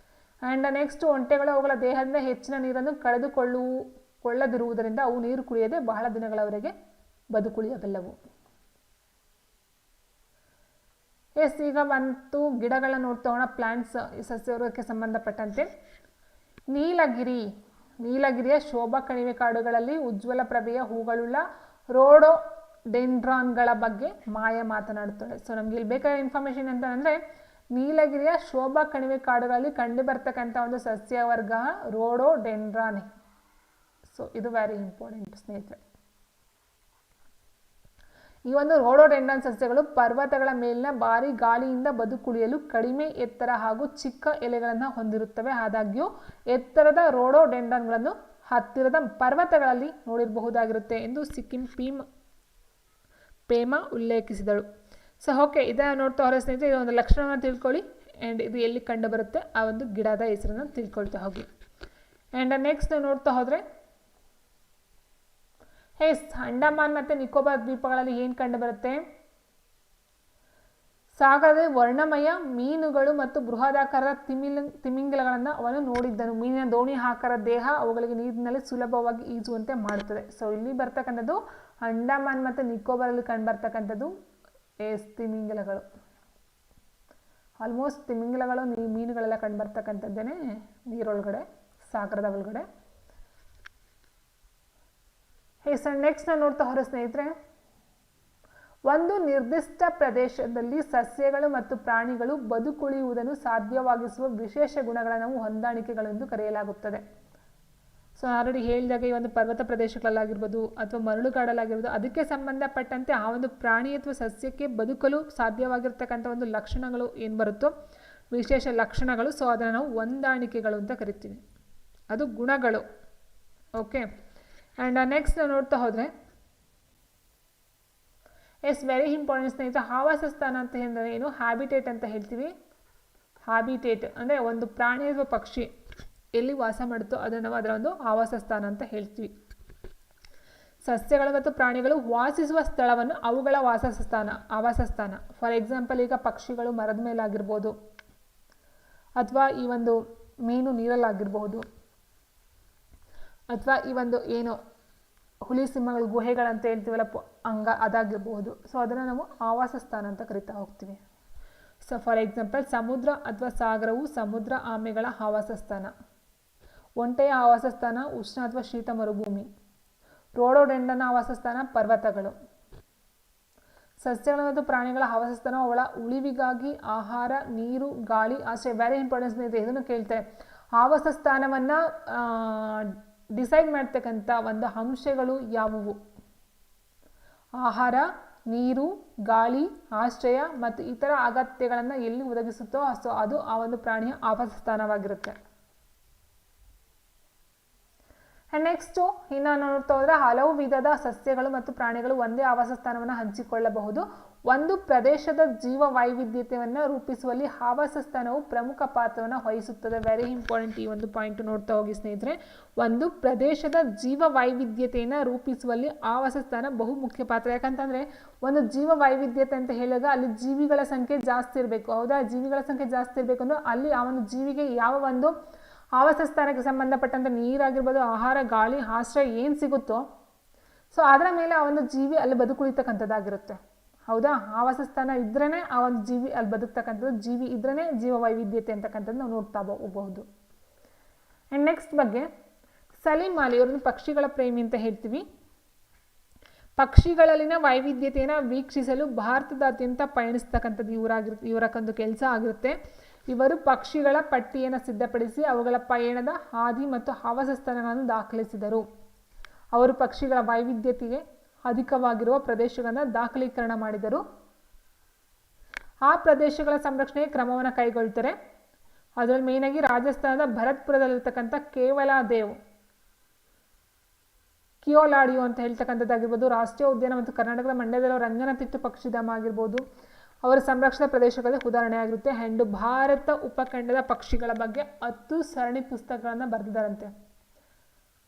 ಆ್ಯಂಡ್ ನೆಕ್ಸ್ಟ್, ಒಂಟೆಗಳು ಅವುಗಳ ದೇಹದಿಂದ ಹೆಚ್ಚಿನ ನೀರನ್ನು ಕೊಳ್ಳದಿರುವುದರಿಂದ ಅವು ನೀರು ಕುಡಿಯದೆ ಬಹಳ ದಿನಗಳವರೆಗೆ ಬದುಕುಳಿಯಬಲ್ಲವು. ಈಗ ಬಂತು ಗಿಡಗಳನ್ನ ನೋಡ್ತಾ ಹೋಗೋಣ. ಪ್ಲಾಂಟ್ಸ್, ಸಸ್ಯವರ್ಗಕ್ಕೆ ಸಂಬಂಧಪಟ್ಟಂತೆ ನೀಲಗಿರಿಯ ಶೋಭಾ ಕಣಿವೆ ಕಾಡುಗಳಲ್ಲಿ ಉಜ್ವಲ ಪ್ರಭೆಯ ಹೂಗಳುಳ್ಳ ರೋಡೋಡೆಂಡ್ರಾನ್ಗಳ ಬಗ್ಗೆ ಮಾಯ ಮಾತನಾಡುತ್ತಾಳೆ. ಸೊ ನಮ್ಗೆ ಇಲ್ಲಿ ಬೇಕಾದ ಇನ್ಫಾರ್ಮೇಶನ್ ಅಂತ ಅಂದರೆ, ನೀಲಗಿರಿಯ ಶೋಭಾ ಕಣಿವೆ ಕಾಡುಗಳಲ್ಲಿ ಕಂಡು ಬರ್ತಕ್ಕಂಥ ಒಂದು ಸಸ್ಯವರ್ಗ ರೋಡೋಡೆಂಡ್ರಾನ್. ಸೊ ಇದು ವೆರಿ ಇಂಪಾರ್ಟೆಂಟ್ ಸ್ನೇಹಿತರೆ. ಈ ಒಂದು ರೋಡೋಡೆಂಡ್ರಾನ್ ಸಸ್ಯಗಳು ಪರ್ವತಗಳ ಮೇಲಿನ ಭಾರಿ ಗಾಳಿಯಿಂದ ಬದುಕುಳಿಯಲು ಕಡಿಮೆ ಎತ್ತರ ಹಾಗೂ ಚಿಕ್ಕ ಎಲೆಗಳನ್ನು ಹೊಂದಿರುತ್ತವೆ. ಆದಾಗ್ಯೂ ಎತ್ತರದ ರೋಡೋಡೆಂಡ್ರಾನ್ಗಳನ್ನು ಹತ್ತಿರದ ಪರ್ವತಗಳಲ್ಲಿ ನೋಡಿರಬಹುದಾಗಿರುತ್ತೆ ಎಂದು ಸಿಕ್ಕಿಂ ಪೇಮಾ ಉಲ್ಲೇಖಿಸಿದಳು. ಸೊ ಓಕೆ, ಇದನ್ನು ನೋಡ್ತಾ ಹೊರ ಸ್ನೇಹಿತರೆ, ಇದೊಂದು ಲಕ್ಷಣವನ್ನು ತಿಳ್ಕೊಳ್ಳಿ. ಆ್ಯಂಡ್ ಇದು ಎಲ್ಲಿ ಕಂಡು ಬರುತ್ತೆ ಆ ಒಂದು ಗಿಡದ ಹೆಸರನ್ನು ತಿಳ್ಕೊಳ್ತಾ ಹೋಗಿ. ಆ್ಯಂಡ್ ನೆಕ್ಸ್ಟ್ ನೋಡ್ತಾ ಹೋದರೆ, ಅಂಡಮಾನ್ ಮತ್ತು ನಿಕೋಬಾರ್ ದ್ವೀಪಗಳಲ್ಲಿ ಏನು ಕಂಡು ಬರುತ್ತೆ, ಸಾಗರದಲ್ಲಿ ವರ್ಣಮಯ ಮೀನುಗಳು ಮತ್ತು ಬೃಹದಾಕಾರದ ತಿಮಿಂಗಿಲಗಳನ್ನು ಅವನು ನೋಡಿದ್ದನು. ಮೀನಿನ ದೋಣಿ ಆಕಾರದ ದೇಹ ಅವುಗಳಿಗೆ ನೀರಿನಲ್ಲಿ ಸುಲಭವಾಗಿ ಈಜುವಂತೆ ಮಾಡುತ್ತದೆ. ಸೊ ಇಲ್ಲಿ ಬರ್ತಕ್ಕಂಥದ್ದು ಅಂಡಮಾನ್ ಮತ್ತು ನಿಕೋಬಾರಲ್ಲಿ ಕಂಡು ಬರ್ತಕ್ಕಂಥದ್ದು ತಿಮಿಂಗಿಲಗಳು. ಆಲ್ಮೋಸ್ಟ್ ತಿಮಿಂಗಿಲಗಳು ಮೀನುಗಳೆಲ್ಲ ಕಂಡು ಬರ್ತಕ್ಕಂಥದ್ದೇನೆ ನೀರೊಳಗಡೆ, ಸಾಗರದ ಒಳಗಡೆ. ನೆಕ್ಸ್ಟ್ ನಾನು ನೋಡ್ತಾ ಹೊರ ಸ್ನೇಹಿತರೆ, ಒಂದು ನಿರ್ದಿಷ್ಟ ಪ್ರದೇಶದಲ್ಲಿ ಸಸ್ಯಗಳು ಮತ್ತು ಪ್ರಾಣಿಗಳು ಬದುಕುಳಿಯುವುದನ್ನು ಸಾಧ್ಯವಾಗಿಸುವ ವಿಶೇಷ ಗುಣಗಳನ್ನು ನಾವು ಹೊಂದಾಣಿಕೆಗಳು ಎಂದು ಕರೆಯಲಾಗುತ್ತದೆ. ಸೊ ಆಲ್ರೆಡಿ ಹೇಳಿದಾಗ ಈ ಒಂದು ಪರ್ವತ ಪ್ರದೇಶಗಳಲ್ಲಾಗಿರ್ಬೋದು ಅಥವಾ ಮರಳುಗಾಡಲಾಗಿರ್ಬೋದು, ಅದಕ್ಕೆ ಸಂಬಂಧಪಟ್ಟಂತೆ ಆ ಒಂದು ಪ್ರಾಣಿ ಅಥವಾ ಸಸ್ಯಕ್ಕೆ ಬದುಕಲು ಸಾಧ್ಯವಾಗಿರ್ತಕ್ಕಂಥ ಒಂದು ಲಕ್ಷಣಗಳು ಏನು ಬರುತ್ತೋ, ವಿಶೇಷ ಲಕ್ಷಣಗಳು. ಸೊ ಅದನ್ನು ನಾವು ಹೊಂದಾಣಿಕೆಗಳು ಅಂತ ಕರಿತೀವಿ, ಅದು ಗುಣಗಳು. ಓಕೆ, ಆ್ಯಂಡ್ ನೆಕ್ಸ್ಟ್ ನೋಡ್ತಾ ಹೋದರೆ, ವೆರಿ ಇಂಪಾರ್ಟೆಂಟ್ ಸ್ನೇಹಿತರೆ, ಆವಾಸ ಸ್ಥಾನ ಅಂತ ಹೇಳಿದ್ರೆ ಏನು, ಹ್ಯಾಬಿಟೇಟ್ ಅಂತ ಹೇಳ್ತೀವಿ. ಹ್ಯಾಬಿಟೇಟ್ ಅಂದರೆ ಒಂದು ಪ್ರಾಣಿ ಅಥವಾ ಪಕ್ಷಿ ಎಲ್ಲಿ ವಾಸ ಮಾಡುತ್ತೋ ಅದನ್ನು ನಾವು ಅದರ ಒಂದು ಆವಾಸ ಸ್ಥಾನ ಅಂತ ಹೇಳ್ತೀವಿ. ಸಸ್ಯಗಳು ಮತ್ತು ಪ್ರಾಣಿಗಳು ವಾಸಿಸುವ ಸ್ಥಳವನ್ನು ಅವುಗಳ ಆವಾಸ ಸ್ಥಾನ. ಫಾರ್ ಎಕ್ಸಾಂಪಲ್, ಈಗ ಪಕ್ಷಿಗಳು ಮರದ ಮೇಲಾಗಿರ್ಬೋದು, ಅಥವಾ ಈ ಒಂದು ಮೀನು ನೀರಲ್ಲಾಗಿರ್ಬೋದು, ಅಥವಾ ಈ ಒಂದು ಏನು ಹುಲಿ ಸಿಂಹಗಳು ಗುಹೆಗಳಂತ ಹೇಳ್ತೀವಲ್ಲ ಅದಾಗಿರ್ಬೋದು. ಸೊ ಅದನ್ನು ನಾವು ಆವಾಸ ಸ್ಥಾನ ಅಂತ ಕರಿತಾ ಹೋಗ್ತೀವಿ. ಸೊ ಫಾರ್ ಎಕ್ಸಾಂಪಲ್, ಸಮುದ್ರ ಅಥವಾ ಸಾಗರವು ಸಮುದ್ರ ಆಮೆಗಳ ಆವಾಸ ಸ್ಥಾನ. ಒಂಟೆಯ ಆವಾಸ ಸ್ಥಾನ ಉಷ್ಣ ಅಥವಾ ಶೀತ ಮರುಭೂಮಿ. ರೋಡೋಡೆಂಡ್ರಾನ್ನ ಆವಾಸ ಸ್ಥಾನ ಪರ್ವತಗಳು. ಸಸ್ಯಗಳ ಮತ್ತು ಪ್ರಾಣಿಗಳ ಆವಾಸ ಸ್ಥಾನ ಅವಳ ಉಳಿವಿಗಾಗಿ ಆಹಾರ, ನೀರು, ಗಾಳಿ, ಆಶ್ರಯ. ವೆರಿ ಇಂಪಾರ್ಟೆನ್ಸ್ ಇದೆ, ಇದನ್ನು ಕೇಳ್ತಾರೆ. ಆವಾಸ ಸ್ಥಾನವನ್ನು ಡಿಸೈಡ್ ಮಾಡ್ತಕ್ಕಂಥ ಒಂದು ಅಂಶಗಳು ಯಾವುವು? ಆಹಾರ, ನೀರು, ಗಾಳಿ, ಆಶ್ರಯ ಮತ್ತು ಇತರ ಅಗತ್ಯಗಳನ್ನು ಎಲ್ಲಿ ಒದಗಿಸುತ್ತೋ ಸೊ ಅದು ಆ ಒಂದು ಪ್ರಾಣಿಯ ಆವಾಸ ಸ್ಥಾನವಾಗಿರುತ್ತೆ. ನೆಕ್ಸ್ಟು ಇನ್ನು ನೋಡ್ತಾ ಹೋದರೆ, ಹಲವು ವಿಧದ ಸಸ್ಯಗಳು ಮತ್ತು ಪ್ರಾಣಿಗಳು ಒಂದೇ ಆವಾಸ ಸ್ಥಾನವನ್ನು ಹಂಚಿಕೊಳ್ಳಬಹುದು. ಒಂದು ಪ್ರದೇಶದ ಜೀವ ವೈವಿಧ್ಯತೆಯನ್ನು ರೂಪಿಸುವಲ್ಲಿ ಆವಾಸ ಸ್ಥಾನವು ಪ್ರಮುಖ ಪಾತ್ರವನ್ನು ವಹಿಸುತ್ತದೆ. ವೆರಿ ಇಂಪಾರ್ಟೆಂಟ್, ಈ ಒಂದು ಪಾಯಿಂಟ್ ನೋಡ್ತಾ ಹೋಗಿ ಸ್ನೇಹಿತರೆ. ಒಂದು ಪ್ರದೇಶದ ಜೀವ ವೈವಿಧ್ಯತೆಯನ್ನು ರೂಪಿಸುವಲ್ಲಿ ಆವಾಸ ಸ್ಥಾನ ಬಹು ಮುಖ್ಯ ಪಾತ್ರ. ಯಾಕಂತಂದರೆ ಒಂದು ಜೀವ ವೈವಿಧ್ಯತೆ ಅಂತ ಹೇಳಿದಾಗ ಅಲ್ಲಿ ಜೀವಿಗಳ ಸಂಖ್ಯೆ ಜಾಸ್ತಿ ಇರಬೇಕು. ಹೌದಾ? ಜೀವಿಗಳ ಸಂಖ್ಯೆ ಜಾಸ್ತಿ ಇರಬೇಕು ಅಂದರೆ ಅಲ್ಲಿ ಆ ಒಂದು ಜೀವಿಗೆ ಯಾವ ಒಂದು ಆವಾಸ ಸ್ಥಾನಕ್ಕೆ ಸಂಬಂಧಪಟ್ಟಂಥ ನೀರಾಗಿರ್ಬೋದು, ಆಹಾರ, ಗಾಳಿ, ಆಶ್ರಯ ಏನು ಸಿಗುತ್ತೋ ಸೊ ಅದರ ಮೇಲೆ ಆ ಒಂದು ಜೀವಿ ಅಲ್ಲಿ ಬದುಕುಳಿತಕ್ಕಂಥದ್ದಾಗಿರುತ್ತೆ. ಹೌದಾ. ಆವಾಸ ಸ್ಥಾನ ಇದ್ರೇ ಆ ಒಂದು ಜೀವಿ ಅಲ್ಲಿ ಬದುಕ್ತಕ್ಕಂಥದ್ದು, ಜೀವಿ ಇದ್ರೇ ಜೀವ ವೈವಿಧ್ಯತೆ ಅಂತಕ್ಕಂಥದ್ದು ನಾವು ನೋಡ್ತಾ ಹೋಗಬಹುದು. ಆ್ಯಂಡ್ ನೆಕ್ಸ್ಟ್ ಬಗ್ಗೆ ಸಲೀಂ ಅಲಿ ಇವ್ರನ್ನ ಪಕ್ಷಿಗಳ ಪ್ರೇಮಿ ಅಂತ ಹೇಳ್ತೀವಿ. ಪಕ್ಷಿಗಳಲ್ಲಿನ ವೈವಿಧ್ಯತೆಯನ್ನು ವೀಕ್ಷಿಸಲು ಭಾರತದಾದ್ಯಂತ ಪಯಣಿಸ್ತಕ್ಕಂಥದ್ದು ಇವರಕ್ಕೊಂದು ಕೆಲಸ ಆಗಿರುತ್ತೆ. ಇವರು ಪಕ್ಷಿಗಳ ಪಟ್ಟಿಯನ್ನು ಸಿದ್ಧಪಡಿಸಿ ಅವುಗಳ ಪಯಣದ ಹಾದಿ ಮತ್ತು ಆವಾಸ ಸ್ಥಾನಗಳನ್ನು ದಾಖಲಿಸಿದರು. ಅವರು ಪಕ್ಷಿಗಳ ವೈವಿಧ್ಯತೆಗೆ ಅಧಿಕವಾಗಿರುವ ಪ್ರದೇಶಗಳನ್ನು ದಾಖಲೀಕರಣ ಮಾಡಿದರು. ಆ ಪ್ರದೇಶಗಳ ಸಂರಕ್ಷಣೆಗೆ ಕ್ರಮವನ್ನು ಕೈಗೊಳ್ತಾರೆ. ಅದರಲ್ಲಿ ಮೇಯ್ನಾಗಿ ರಾಜಸ್ಥಾನದ ಭರತ್ಪುರದಲ್ಲಿರ್ತಕ್ಕಂಥ ಕಿಯೋಲಾಡಿಯೋ ಅಂತ ಹೇಳ್ತಕ್ಕಂಥದ್ದಾಗಿರ್ಬೋದು, ರಾಷ್ಟ್ರೀಯ ಉದ್ಯಾನ ಮತ್ತು ಕರ್ನಾಟಕದ ಮಂಡ್ಯದಲ್ಲಿರೋ ರಂಗನತಿಟ್ಟು ಪಕ್ಷಿಧಾಮ ಆಗಿರ್ಬೋದು ಅವರ ಸಂರಕ್ಷಿತ ಪ್ರದೇಶಗಳಲ್ಲಿ ಉದಾಹರಣೆ ಆಗಿರುತ್ತೆ. ಆ್ಯಂಡ್ ಭಾರತ ಉಪಖಂಡದ ಪಕ್ಷಿಗಳ ಬಗ್ಗೆ 10 ಸರಣಿ ಪುಸ್ತಕಗಳನ್ನು ಬರೆದಿದ್ದಾರಂತೆ.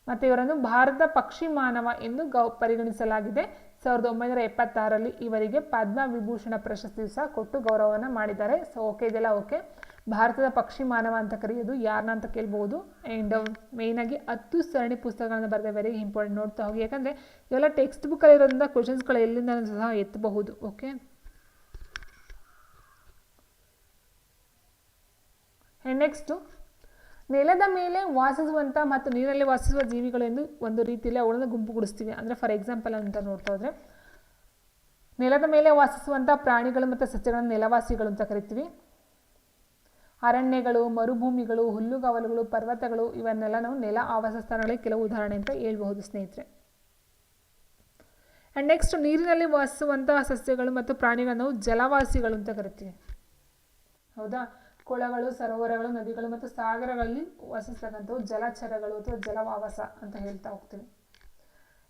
ಮತ್ತು ಇವರನ್ನು ಭಾರತ ಪಕ್ಷಿ ಮಾನವ ಎಂದು ಪರಿಗಣಿಸಲಾಗಿದೆ. 1976ರಲ್ಲಿ ಇವರಿಗೆ ಪದ್ಮವಿಭೂಷಣ ಪ್ರಶಸ್ತಿ ಸಹ ಕೊಟ್ಟು ಗೌರವವನ್ನು ಮಾಡಿದ್ದಾರೆ. ಸೊ ಓಕೆ, ಇದೆಲ್ಲ ಓಕೆ. ಭಾರತದ ಪಕ್ಷಿ ಮಾನವ ಅಂತ ಕರೆಯೋದು ಯಾರನ್ನ ಅಂತ ಕೇಳ್ಬೋದು. ಆ್ಯಂಡ್ ಮೇಯ್ನಾಗಿ 10 ಸರಣಿ ಪುಸ್ತಕಗಳನ್ನು ಬರೆದ, ವೆರಿ ಇಂಪಾರ್ಟೆಂಟ್, ನೋಡ್ತಾ ಹೋಗಿ. ಯಾಕಂದರೆ ಇವೆಲ್ಲ ಟೆಕ್ಸ್ಟ್ ಬುಕ್ಕಲ್ಲಿರೋದ್ರಿಂದ ಕ್ವಶನ್ಸ್ಗಳು ಎಲ್ಲಿಂದ ಸಹ ಎತ್ತಬಹುದು. ಓಕೆ. ಆ್ಯಂಡ್ ನೆಕ್ಸ್ಟು ನೆಲದ ಮೇಲೆ ವಾಸಿಸುವಂಥ ಮತ್ತು ನೀರಲ್ಲಿ ವಾಸಿಸುವ ಜೀವಿಗಳು ಎಂದು ಒಂದು ರೀತಿಯಲ್ಲಿ ಅವುಗಳನ್ನು ಗುಂಪುಗೂಡಿಸ್ತೀವಿ. ಅಂದರೆ ಫಾರ್ ಎಕ್ಸಾಂಪಲ್ ಅಂತ ನೋಡ್ತಾ ಹೋದರೆ ನೆಲದ ಮೇಲೆ ವಾಸಿಸುವಂಥ ಪ್ರಾಣಿಗಳು ಮತ್ತು ಸಸ್ಯಗಳನ್ನು ನೆಲವಾಸಿಗಳು ಅಂತ ಕರಿತೀವಿ. ಅರಣ್ಯಗಳು, ಮರುಭೂಮಿಗಳು, ಹುಲ್ಲುಗಾವಲುಗಳು, ಪರ್ವತಗಳು ಇವನ್ನೆಲ್ಲ ನಾವು ನೆಲ ಆವಾಸ ಸ್ಥಾನಗಳಿಗೆ ಕೆಲವು ಉದಾಹರಣೆ ಅಂತ ಹೇಳ್ಬಹುದು ಸ್ನೇಹಿತರೆ. ಆ್ಯಂಡ್ ನೆಕ್ಸ್ಟ್ ನೀರಿನಲ್ಲಿ ವಾಸಿಸುವಂತಹ ಸಸ್ಯಗಳು ಮತ್ತು ಪ್ರಾಣಿಗಳನ್ನು ನಾವು ಜಲವಾಸಿಗಳು ಅಂತ ಕರಿತೀವಿ. ಹೌದಾ. ಕೊಳಗಳು, ಸರೋವರಗಳು, ನದಿಗಳು ಮತ್ತು ಸಾಗರಗಳಲ್ಲಿ ವಾಸಿಸ್ತಕ್ಕಂಥವು ಜಲಚರಗಳು ಅಥವಾ ಜಲವಾಸ ಅಂತ ಹೇಳ್ತಾ ಹೋಗ್ತೀವಿ.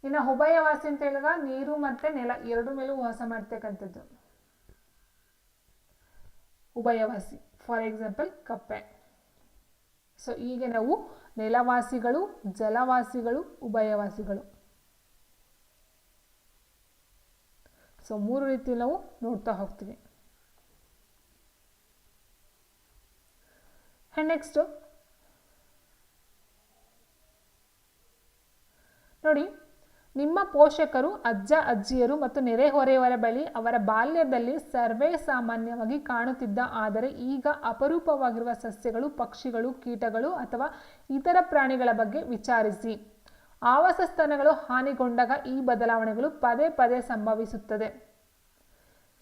ಇನ್ನು ಉಭಯವಾಸಿ ಅಂತ ಹೇಳಿದಾಗ ನೀರು ಮತ್ತು ನೆಲ ಎರಡು ಮೇಲೂ ವಾಸ ಮಾಡ್ತಕ್ಕಂಥದ್ದು ಉಭಯವಾಸಿ. ಫಾರ್ ಎಕ್ಸಾಂಪಲ್ ಕಪ್ಪೆ. ಸೊ ಹೀಗೆ ನಾವು ನೆಲವಾಸಿಗಳು, ಜಲವಾಸಿಗಳು, ಉಭಯವಾಸಿಗಳು, ಸೊ 3 ರೀತಿ ನಾವು ನೋಡ್ತಾ ಹೋಗ್ತೀವಿ. ಆ್ಯಂಡ್ ನೆಕ್ಸ್ಟು ನೋಡಿ, ನಿಮ್ಮ ಪೋಷಕರು, ಅಜ್ಜ ಅಜ್ಜಿಯರು ಮತ್ತು ನೆರೆಹೊರೆಯವರ ಬಳಿ ಅವರ ಬಾಲ್ಯದಲ್ಲಿ ಸರ್ವೇ ಸಾಮಾನ್ಯವಾಗಿ ಕಾಣುತ್ತಿದ್ದ ಆದರೆ ಈಗ ಅಪರೂಪವಾಗಿರುವ ಸಸ್ಯಗಳು, ಪಕ್ಷಿಗಳು, ಕೀಟಗಳು ಅಥವಾ ಇತರ ಪ್ರಾಣಿಗಳ ಬಗ್ಗೆ ವಿಚಾರಿಸಿ. ಆವಾಸ ಸ್ಥಾನಗಳು ಹಾನಿಗೊಂಡಾಗ ಈ ಬದಲಾವಣೆಗಳು ಪದೇ ಪದೇ ಸಂಭವಿಸುತ್ತದೆ.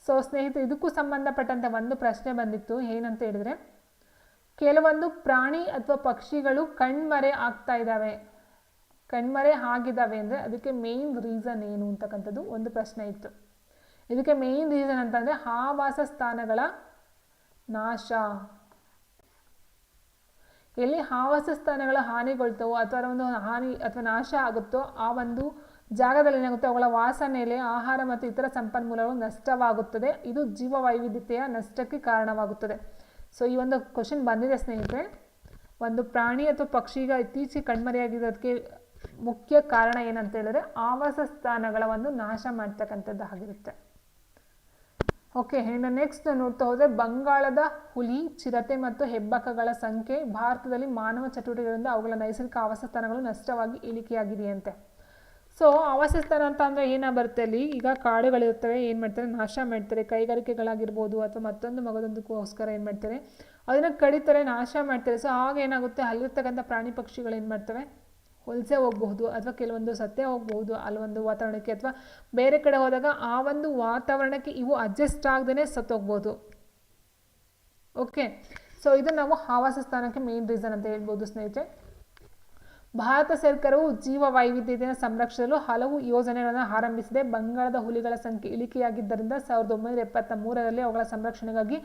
ಸೊ ಸ್ನೇಹಿತರೆ, ಇದಕ್ಕೂ ಸಂಬಂಧಪಟ್ಟಂತೆ ಒಂದು ಪ್ರಶ್ನೆ ಬಂದಿತ್ತು. ಏನಂತ ಹೇಳಿದ್ರೆ, ಕೆಲವೊಂದು ಪ್ರಾಣಿ ಅಥವಾ ಪಕ್ಷಿಗಳು ಕಣ್ಮರೆ ಆಗ್ತಾ ಇದ್ದಾವೆ, ಕಣ್ಮರೆ ಆಗಿದ್ದಾವೆ ಅಂದರೆ ಅದಕ್ಕೆ ಮೇನ್ ರೀಸನ್ ಏನು ಅಂತಕ್ಕಂಥದ್ದು ಒಂದು ಪ್ರಶ್ನೆ ಇತ್ತು. ಇದಕ್ಕೆ ಮೇನ್ ರೀಸನ್ ಅಂತಂದರೆ ಆವಾಸ ಸ್ಥಾನಗಳ ನಾಶ. ಎಲ್ಲಿ ಆವಾಸ ಸ್ಥಾನಗಳ ಹಾನಿಗೊಳ್ತವೋ ಅಥವಾ ಒಂದು ಹಾನಿ ಅಥವಾ ನಾಶ ಆಗುತ್ತೋ ಆ ಒಂದು ಜಾಗದಲ್ಲಿ ಏನಾಗುತ್ತೆ, ಅವುಗಳ ವಾಸನೆಲೆ, ಆಹಾರ ಮತ್ತು ಇತರ ಸಂಪನ್ಮೂಲಗಳು ನಷ್ಟವಾಗುತ್ತದೆ. ಇದು ಜೀವ ವೈವಿಧ್ಯತೆಯ ನಷ್ಟಕ್ಕೆ ಕಾರಣವಾಗುತ್ತದೆ. ಸೊ ಈ ಒಂದು ಕ್ವಶನ್ ಬಂದಿದೆ ಸ್ನೇಹಿತರೆ. ಒಂದು ಪ್ರಾಣಿ ಅಥವಾ ಪಕ್ಷಿಗ ಇತ್ತೀಚೆಗೆ ಕಣ್ಮರೆಯಾಗಿರೋದಕ್ಕೆ ಮುಖ್ಯ ಕಾರಣ ಏನಂತ ಹೇಳಿದ್ರೆ ಆವಾಸ ಸ್ಥಾನಗಳ ಒಂದು ನಾಶ ಮಾಡ್ತಕ್ಕಂಥದ್ದು ಆಗಿರುತ್ತೆ. ಓಕೆ. ಇನ್ನು ನೆಕ್ಸ್ಟ್ ನೋಡ್ತಾ ಹೋದರೆ ಬಂಗಾಳದ ಹುಲಿ, ಚಿರತೆ ಮತ್ತು ಹೆಬ್ಬಕ್ಕಗಳ ಸಂಖ್ಯೆ ಭಾರತದಲ್ಲಿ ಮಾನವ ಚಟುವಟಿಕೆಗಳಿಂದ ಅವುಗಳ ನೈಸರ್ಗಿಕ ಆವಾಸ ಸ್ಥಾನಗಳು ನಷ್ಟವಾಗಿ ಇಳಿಕೆಯಾಗಿದೆಯಂತೆ. ಸೊ ಆವಾಸ ಸ್ಥಾನ ಅಂತ ಅಂದರೆ ಏನ ಬರುತ್ತೆ, ಅಲ್ಲಿ ಈಗ ಕಾಡುಗಳಿರ್ತವೆ, ಏನು ಮಾಡ್ತಾರೆ, ನಾಶ ಮಾಡ್ತಾರೆ. ಕೈಗಾರಿಕೆಗಳಾಗಿರ್ಬೋದು ಅಥವಾ ಮತ್ತೊಂದು ಮಗದೊಂದಕ್ಕೋಸ್ಕರ ಏನು ಮಾಡ್ತಾರೆ, ಅದನ್ನು ಕಡಿತಾರೆ, ನಾಶ ಮಾಡ್ತಾರೆ. ಸೊ ಆಗ ಏನಾಗುತ್ತೆ, ಅಲ್ಲಿರ್ತಕ್ಕಂಥ ಪ್ರಾಣಿ ಪಕ್ಷಿಗಳು ಏನು ಮಾಡ್ತವೆ, ವಲಸೆ ಹೋಗಬಹುದು ಅಥವಾ ಕೆಲವೊಂದು ಸತ್ತೇ ಹೋಗಬಹುದು ಅಲ್ಲೊಂದು ವಾತಾವರಣಕ್ಕೆ, ಅಥವಾ ಬೇರೆ ಕಡೆ ಹೋದಾಗ ಆ ಒಂದು ವಾತಾವರಣಕ್ಕೆ ಇವು ಅಡ್ಜಸ್ಟ್ ಆಗದೇ ಸತ್ತೋಗ್ಬೋದು. ಓಕೆ. ಸೊ ಇದು ನಾವು ಆವಾಸ ಸ್ಥಾನಕ್ಕೆ ಮೇನ್ ರೀಸನ್ ಅಂತ ಹೇಳ್ಬೋದು ಸ್ನೇಹಿತರೆ. ಭಾರತ ಸರ್ಕಾರವು ಜೀವ ವೈವಿಧ್ಯತೆಯನ್ನು ಸಂರಕ್ಷಿಸಲು ಹಲವು ಯೋಜನೆಗಳನ್ನು ಆರಂಭಿಸಿದೆ. ಬಂಗಾಳದ ಹುಲಿಗಳ ಸಂಖ್ಯೆ ಇಳಿಕೆಯಾಗಿದ್ದರಿಂದ 1973ರಲ್ಲಿ ಅವುಗಳ ಸಂರಕ್ಷಣೆಗಾಗಿ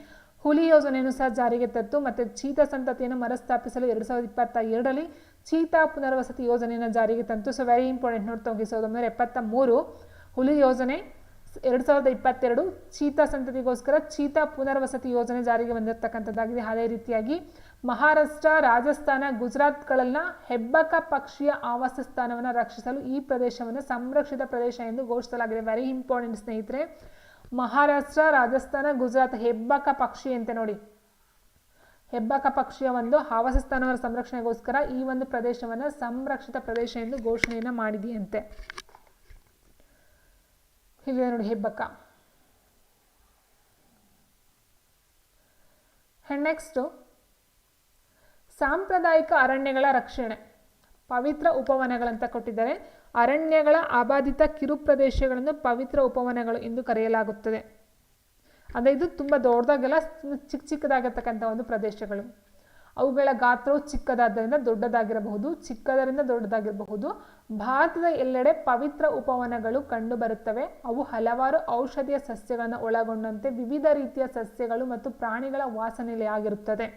ಹುಲಿ ಯೋಜನೆಯನ್ನು ಸಹ ಜಾರಿಗೆ ತಂತು. ಮತ್ತು ಚೀತಾ ಸಂತತಿಯನ್ನು ಮರುಸ್ಥಾಪಿಸಲು 2022ರಲ್ಲಿ ಚೀತಾ ಪುನರ್ವಸತಿ ಯೋಜನೆಯನ್ನು ಜಾರಿಗೆ ತಂತು. ಸೊ ವೆರಿ ಇಂಪಾರ್ಟೆಂಟ್, ನೋಡ್ತಾ ಹೋಗಿ. 1973 ಹುಲಿ ಯೋಜನೆ, 2022 ಚೀತಾ ಸಂತತಿಗೋಸ್ಕರ ಚೀತಾ ಪುನರ್ವಸತಿ ಯೋಜನೆ ಜಾರಿಗೆ ಬಂದಿರತಕ್ಕಂಥದ್ದಾಗಿದೆ. ಅದೇ ರೀತಿಯಾಗಿ ಮಹಾರಾಷ್ಟ್ರ, ರಾಜಸ್ಥಾನ, ಗುಜರಾತ್ಗಳನ್ನ ಹೆಬ್ಬಕ ಪಕ್ಷಿಯ ಆವಾಸ ಸ್ಥಾನವನ್ನು ರಕ್ಷಿಸಲು ಈ ಪ್ರದೇಶವನ್ನು ಸಂರಕ್ಷಿತ ಪ್ರದೇಶ ಎಂದು ಘೋಷಿಸಲಾಗಿದೆ. ವೆರಿ ಇಂಪಾರ್ಟೆಂಟ್ ಸ್ನೇಹಿತರೆ. ಮಹಾರಾಷ್ಟ್ರ, ರಾಜಸ್ಥಾನ, ಗುಜರಾತ್ ಹೆಬ್ಬಕ ಪಕ್ಷಿ ಅಂತ ನೋಡಿ, ಹೆಬ್ಬಕ ಪಕ್ಷಿಯ ಒಂದು ಆವಾಸ ಸ್ಥಾನಗಳ ಸಂರಕ್ಷಣೆಗೋಸ್ಕರ ಈ ಒಂದು ಪ್ರದೇಶವನ್ನು ಸಂರಕ್ಷಿತ ಪ್ರದೇಶ ಎಂದು ಘೋಷಣೆಯನ್ನು ಮಾಡಿದೆಯಂತೆ. ಇಲ್ಲಿ ನೋಡಿ ಹೆಬ್ಬಕ. ನೆಕ್ಸ್ಟು ಸಾಂಪ್ರದಾಯಿಕ ಅರಣ್ಯಗಳ ರಕ್ಷಣೆ, ಪವಿತ್ರ ಉಪವನಗಳಂತ ಕೊಟ್ಟಿದ್ದಾರೆ. ಅರಣ್ಯಗಳ ಅಬಾಧಿತ ಕಿರು ಪ್ರದೇಶಗಳನ್ನು ಪವಿತ್ರ ಉಪವನಗಳು ಎಂದು ಕರೆಯಲಾಗುತ್ತದೆ. ಅಂದರೆ ಇದು ತುಂಬ ದೊಡ್ಡದಾಗೆಲ್ಲ ಚಿಕ್ಕದಾಗಿರ್ತಕ್ಕಂಥ ಒಂದು ಪ್ರದೇಶಗಳು. ಅವುಗಳ ಗಾತ್ರವು ಚಿಕ್ಕದಾದ್ದರಿಂದ ದೊಡ್ಡದಾಗಿರಬಹುದು, ಚಿಕ್ಕದರಿಂದ ದೊಡ್ಡದಾಗಿರಬಹುದು. ಭಾರತದ ಎಲ್ಲೆಡೆ ಪವಿತ್ರ ಉಪವನಗಳು ಕಂಡುಬರುತ್ತವೆ. ಅವು ಹಲವಾರು ಔಷಧೀಯ ಸಸ್ಯಗಳನ್ನು ಒಳಗೊಂಡಂತೆ ವಿವಿಧ ರೀತಿಯ ಸಸ್ಯಗಳು ಮತ್ತು ಪ್ರಾಣಿಗಳ ವಾಸನೆಲೆಯಾಗಿರುತ್ತದೆ.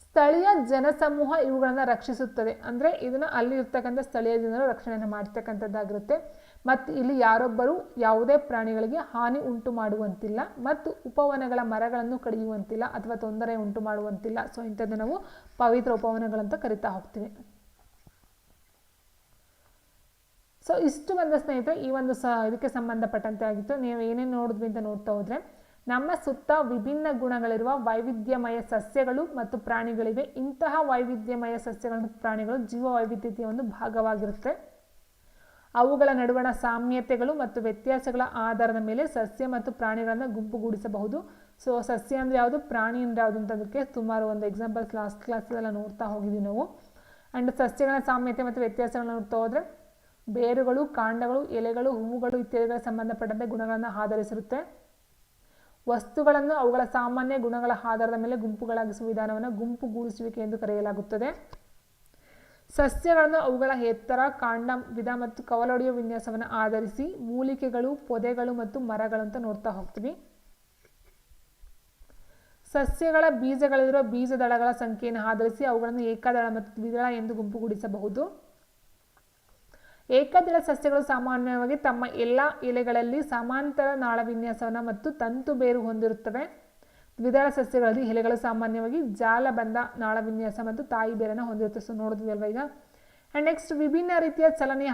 ಸ್ಥಳೀಯ ಜನಸಮೂಹ ಇವುಗಳನ್ನು ರಕ್ಷಿಸುತ್ತದೆ. ಅಂದರೆ ಇದನ್ನು ಅಲ್ಲಿ ಇರ್ತಕ್ಕಂಥ ಸ್ಥಳೀಯ ಜನರು ರಕ್ಷಣೆಯನ್ನು ಮಾಡ್ತಕ್ಕಂಥದ್ದಾಗಿರುತ್ತೆ. ಮತ್ತು ಇಲ್ಲಿ ಯಾರೊಬ್ಬರು ಯಾವುದೇ ಪ್ರಾಣಿಗಳಿಗೆ ಹಾನಿ ಉಂಟು ಮಾಡುವಂತಿಲ್ಲ ಮತ್ತು ಉಪವನಗಳ ಮರಗಳನ್ನು ಕಡಿಯುವಂತಿಲ್ಲ ಅಥವಾ ತೊಂದರೆ ಉಂಟು ಮಾಡುವಂತಿಲ್ಲ. ಸೊ ಇಂಥದ್ದು ನಾವು ಪವಿತ್ರ ಉಪವನಗಳಂತ ಕರಿತಾ ಹೋಗ್ತೀವಿ. ಸೊ ಇಷ್ಟು ಬಂದ ಸ್ನೇಹಿತರೆ ಈ ಒಂದು ಇದಕ್ಕೆ ಸಂಬಂಧಪಟ್ಟಂತೆ ಆಗಿತ್ತು. ನೀವು ಏನೇನು ನೋಡಿದ್ವಿ ಅಂತ ನೋಡ್ತಾ ಹೋದರೆ, ನಮ್ಮ ಸುತ್ತ ವಿಭಿನ್ನ ಗುಣಗಳಿರುವ ವೈವಿಧ್ಯಮಯ ಸಸ್ಯಗಳು ಮತ್ತು ಪ್ರಾಣಿಗಳಿವೆ. ಇಂತಹ ವೈವಿಧ್ಯಮಯ ಸಸ್ಯಗಳು ಮತ್ತು ಪ್ರಾಣಿಗಳು ಜೀವ ವೈವಿಧ್ಯತೆಯ ಒಂದು ಭಾಗವಾಗಿರುತ್ತೆ. ಅವುಗಳ ನಡುವಣ ಸಾಮ್ಯತೆಗಳು ಮತ್ತು ವ್ಯತ್ಯಾಸಗಳ ಆಧಾರದ ಮೇಲೆ ಸಸ್ಯ ಮತ್ತು ಪ್ರಾಣಿಗಳನ್ನು ಗುಂಪುಗೂಡಿಸಬಹುದು. ಸೊ ಸಸ್ಯ ಅಂದರೆ ಯಾವುದು, ಪ್ರಾಣಿ ಅಂದರೆ ಯಾವುದು ಅಂತ ಅದಕ್ಕೆ ಸುಮಾರು ಒಂದು ಎಕ್ಸಾಂಪಲ್ಸ್ ಲಾಸ್ಟ್ ಕ್ಲಾಸೆಲ್ಲ ನೋಡ್ತಾ ಹೋಗಿದ್ದೀವಿ ನಾವು. ಆ್ಯಂಡ್ ಸಸ್ಯಗಳ ಸಾಮ್ಯತೆ ಮತ್ತು ವ್ಯತ್ಯಾಸಗಳನ್ನ ನೋಡ್ತಾ ಹೋದರೆ ಬೇರುಗಳು, ಕಾಂಡಗಳು, ಎಲೆಗಳು, ಹೂವುಗಳು ಇತ್ಯಾದಿಗಳ ಸಂಬಂಧಪಟ್ಟಂತೆ ಗುಣಗಳನ್ನು ಆಧರಿಸಿರುತ್ತೆ. ವಸ್ತುಗಳನ್ನು ಅವುಗಳ ಸಾಮಾನ್ಯ ಗುಣಗಳ ಆಧಾರದ ಮೇಲೆ ಗುಂಪುಗಳಾಗಿಸುವ ವಿಧಾನವನ್ನು ಗುಂಪುಗೂಡಿಸುವಿಕೆ ಎಂದು ಕರೆಯಲಾಗುತ್ತದೆ. ಸಸ್ಯಗಳನ್ನು ಅವುಗಳ ಎತ್ತರ, ಕಾಂಡ ವಿಧ ಮತ್ತು ಕವಲೊಡೆಯುವ ವಿನ್ಯಾಸವನ್ನು ಆಧರಿಸಿ ಮೂಲಿಕೆಗಳು, ಪೊದೆಗಳು ಮತ್ತು ಮರಗಳು ಅಂತ ನೋಡ್ತಾ ಹೋಗ್ತೀವಿ. ಸಸ್ಯಗಳ ಬೀಜಗಳಲ್ಲಿರುವ ಬೀಜದಳಗಳ ಸಂಖ್ಯೆಯನ್ನು ಆಧರಿಸಿ ಅವುಗಳನ್ನು ಏಕದಳ ಮತ್ತು ದ್ವಿದಳ ಎಂದು ಗುಂಪುಗೂಡಿಸಬಹುದು. ಏಕದಳ ಸಸ್ಯಗಳು ಸಾಮಾನ್ಯವಾಗಿ ತಮ್ಮ ಎಲ್ಲ ಎಲೆಗಳಲ್ಲಿ ಸಮಾಂತರ ನಾಳ ವಿನ್ಯಾಸವನ್ನು ಮತ್ತು ತಂತು ಬೇರು ಹೊಂದಿರುತ್ತವೆ. ದ್ವಿದಳ ಸಸ್ಯಗಳಲ್ಲಿ ಎಲೆಗಳು ಸಾಮಾನ್ಯವಾಗಿ ಜಾಲಬಂಧ ನಾಳ ವಿನ್ಯಾಸ ಮತ್ತು ತಾಯಿ ಬೇರನ್ನು ಹೊಂದಿರುತ್ತದೆ. ಸೊ ನೋಡಿದ್ವಿ ಅಲ್ವಾ ಈಗ. ಆ್ಯಂಡ್ ನೆಕ್ಸ್ಟ್ ವಿಭಿನ್ನ ರೀತಿಯ ಚಲನೆಯ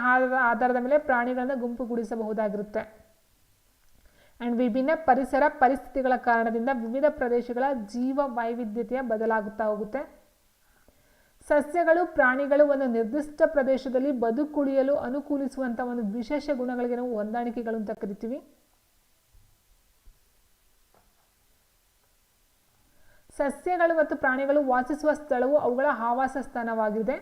ಆಧಾರದ ಮೇಲೆ ಪ್ರಾಣಿಗಳನ್ನು ಗುಂಪುಗೂಡಿಸಬಹುದಾಗಿರುತ್ತೆ. ಆ್ಯಂಡ್ ವಿಭಿನ್ನ ಪರಿಸ್ಥಿತಿಗಳ ಕಾರಣದಿಂದ ವಿವಿಧ ಪ್ರದೇಶಗಳ ಜೀವ ವೈವಿಧ್ಯತೆಯ ಬದಲಾಗುತ್ತಾ ಹೋಗುತ್ತೆ. ಸಸ್ಯಗಳು, ಪ್ರಾಣಿಗಳು ಒಂದು ನಿರ್ದಿಷ್ಟ ಪ್ರದೇಶದಲ್ಲಿ ಬದುಕುಳಿಯಲು ಅನುಕೂಲಿಸುವಂಥ ಒಂದು ವಿಶೇಷ ಗುಣಗಳಿಗೆ ನಾವು ಹೊಂದಾಣಿಕೆಗಳು ಅಂತ ಕರಿತೀವಿ. ಸಸ್ಯಗಳು ಮತ್ತು ಪ್ರಾಣಿಗಳು ವಾಸಿಸುವ ಸ್ಥಳವು ಅವುಗಳ ಆವಾಸ ಸ್ಥಾನವಾಗಿದೆ.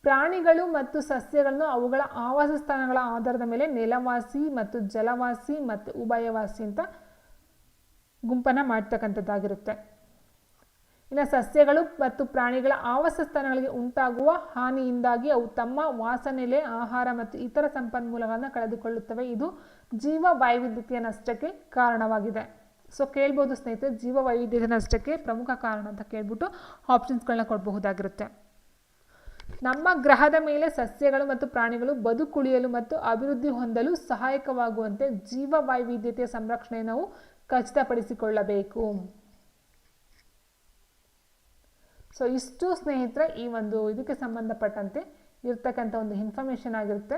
ಪ್ರಾಣಿಗಳು ಮತ್ತು ಸಸ್ಯಗಳನ್ನು ಅವುಗಳ ಆವಾಸ ಸ್ಥಾನಗಳ ಆಧಾರದ ಮೇಲೆ ನೆಲವಾಸಿ ಮತ್ತು ಜಲವಾಸಿ ಮತ್ತು ಉಭಯವಾಸಿ ಅಂತ ಗುಂಪನ್ನು ಮಾಡ್ತಕ್ಕಂಥದ್ದಾಗಿರುತ್ತೆ. ಇನ್ನು ಸಸ್ಯಗಳು ಮತ್ತು ಪ್ರಾಣಿಗಳ ಆವಾಸ ಸ್ಥಾನಗಳಿಗೆ ಉಂಟಾಗುವ ಹಾನಿಯಿಂದಾಗಿ ಅವು ತಮ್ಮ ವಾಸನೆಲೆ, ಆಹಾರ ಮತ್ತು ಇತರ ಸಂಪನ್ಮೂಲಗಳನ್ನು ಕಳೆದುಕೊಳ್ಳುತ್ತವೆ. ಇದು ಜೀವ ವೈವಿಧ್ಯತೆಯ ನಷ್ಟಕ್ಕೆ ಕಾರಣವಾಗಿದೆ. ಸೊ ಕೇಳ್ಬೋದು ಸ್ನೇಹಿತರೆ, ಜೀವ ವೈವಿಧ್ಯತೆಯ ನಷ್ಟಕ್ಕೆ ಪ್ರಮುಖ ಕಾರಣ ಅಂತ ಕೇಳ್ಬಿಟ್ಟು ಆಪ್ಷನ್ಸ್ಗಳನ್ನ ಕೊಡಬಹುದಾಗಿರುತ್ತೆ. ನಮ್ಮ ಗ್ರಹದ ಮೇಲೆ ಸಸ್ಯಗಳು ಮತ್ತು ಪ್ರಾಣಿಗಳು ಬದುಕುಳಿಯಲು ಮತ್ತು ಅಭಿವೃದ್ಧಿ ಹೊಂದಲು ಸಹಾಯಕವಾಗುವಂತೆ ಜೀವ ವೈವಿಧ್ಯತೆಯ ಸಂರಕ್ಷಣೆ ನಾವು ಖಚಿತಪಡಿಸಿಕೊಳ್ಳಬೇಕು. ಸೊ ಇಷ್ಟು ಸ್ನೇಹಿತರೆ ಈ ಒಂದು ಇದಕ್ಕೆ ಸಂಬಂಧಪಟ್ಟಂತೆ ಇರ್ತಕ್ಕಂಥ ಒಂದು ಇನ್ಫಾರ್ಮೇಷನ್ ಆಗಿರುತ್ತೆ.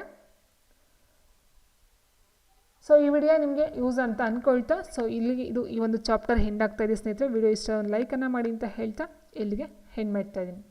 ಸೊ ಈ ವಿಡಿಯೋ ನಿಮಗೆ ಯೂಸ್ ಅಂತ ಅಂದ್ಕೊಳ್ತಾ ಸೊ ಇಲ್ಲಿಗೆ ಈ ಒಂದು ಚಾಪ್ಟರ್ ಎಂಡ್ ಆಗ್ತಾ ಇದೆ ಸ್ನೇಹಿತರೆ. ವಿಡಿಯೋ ಇಷ್ಟ ಒಂದು ಲೈಕನ್ನು ಮಾಡಿ ಅಂತ ಹೇಳ್ತಾ ಇಲ್ಲಿಗೆ ಎಂಡ್ ಮಾಡ್ತಾ ಇದ್ದೀನಿ.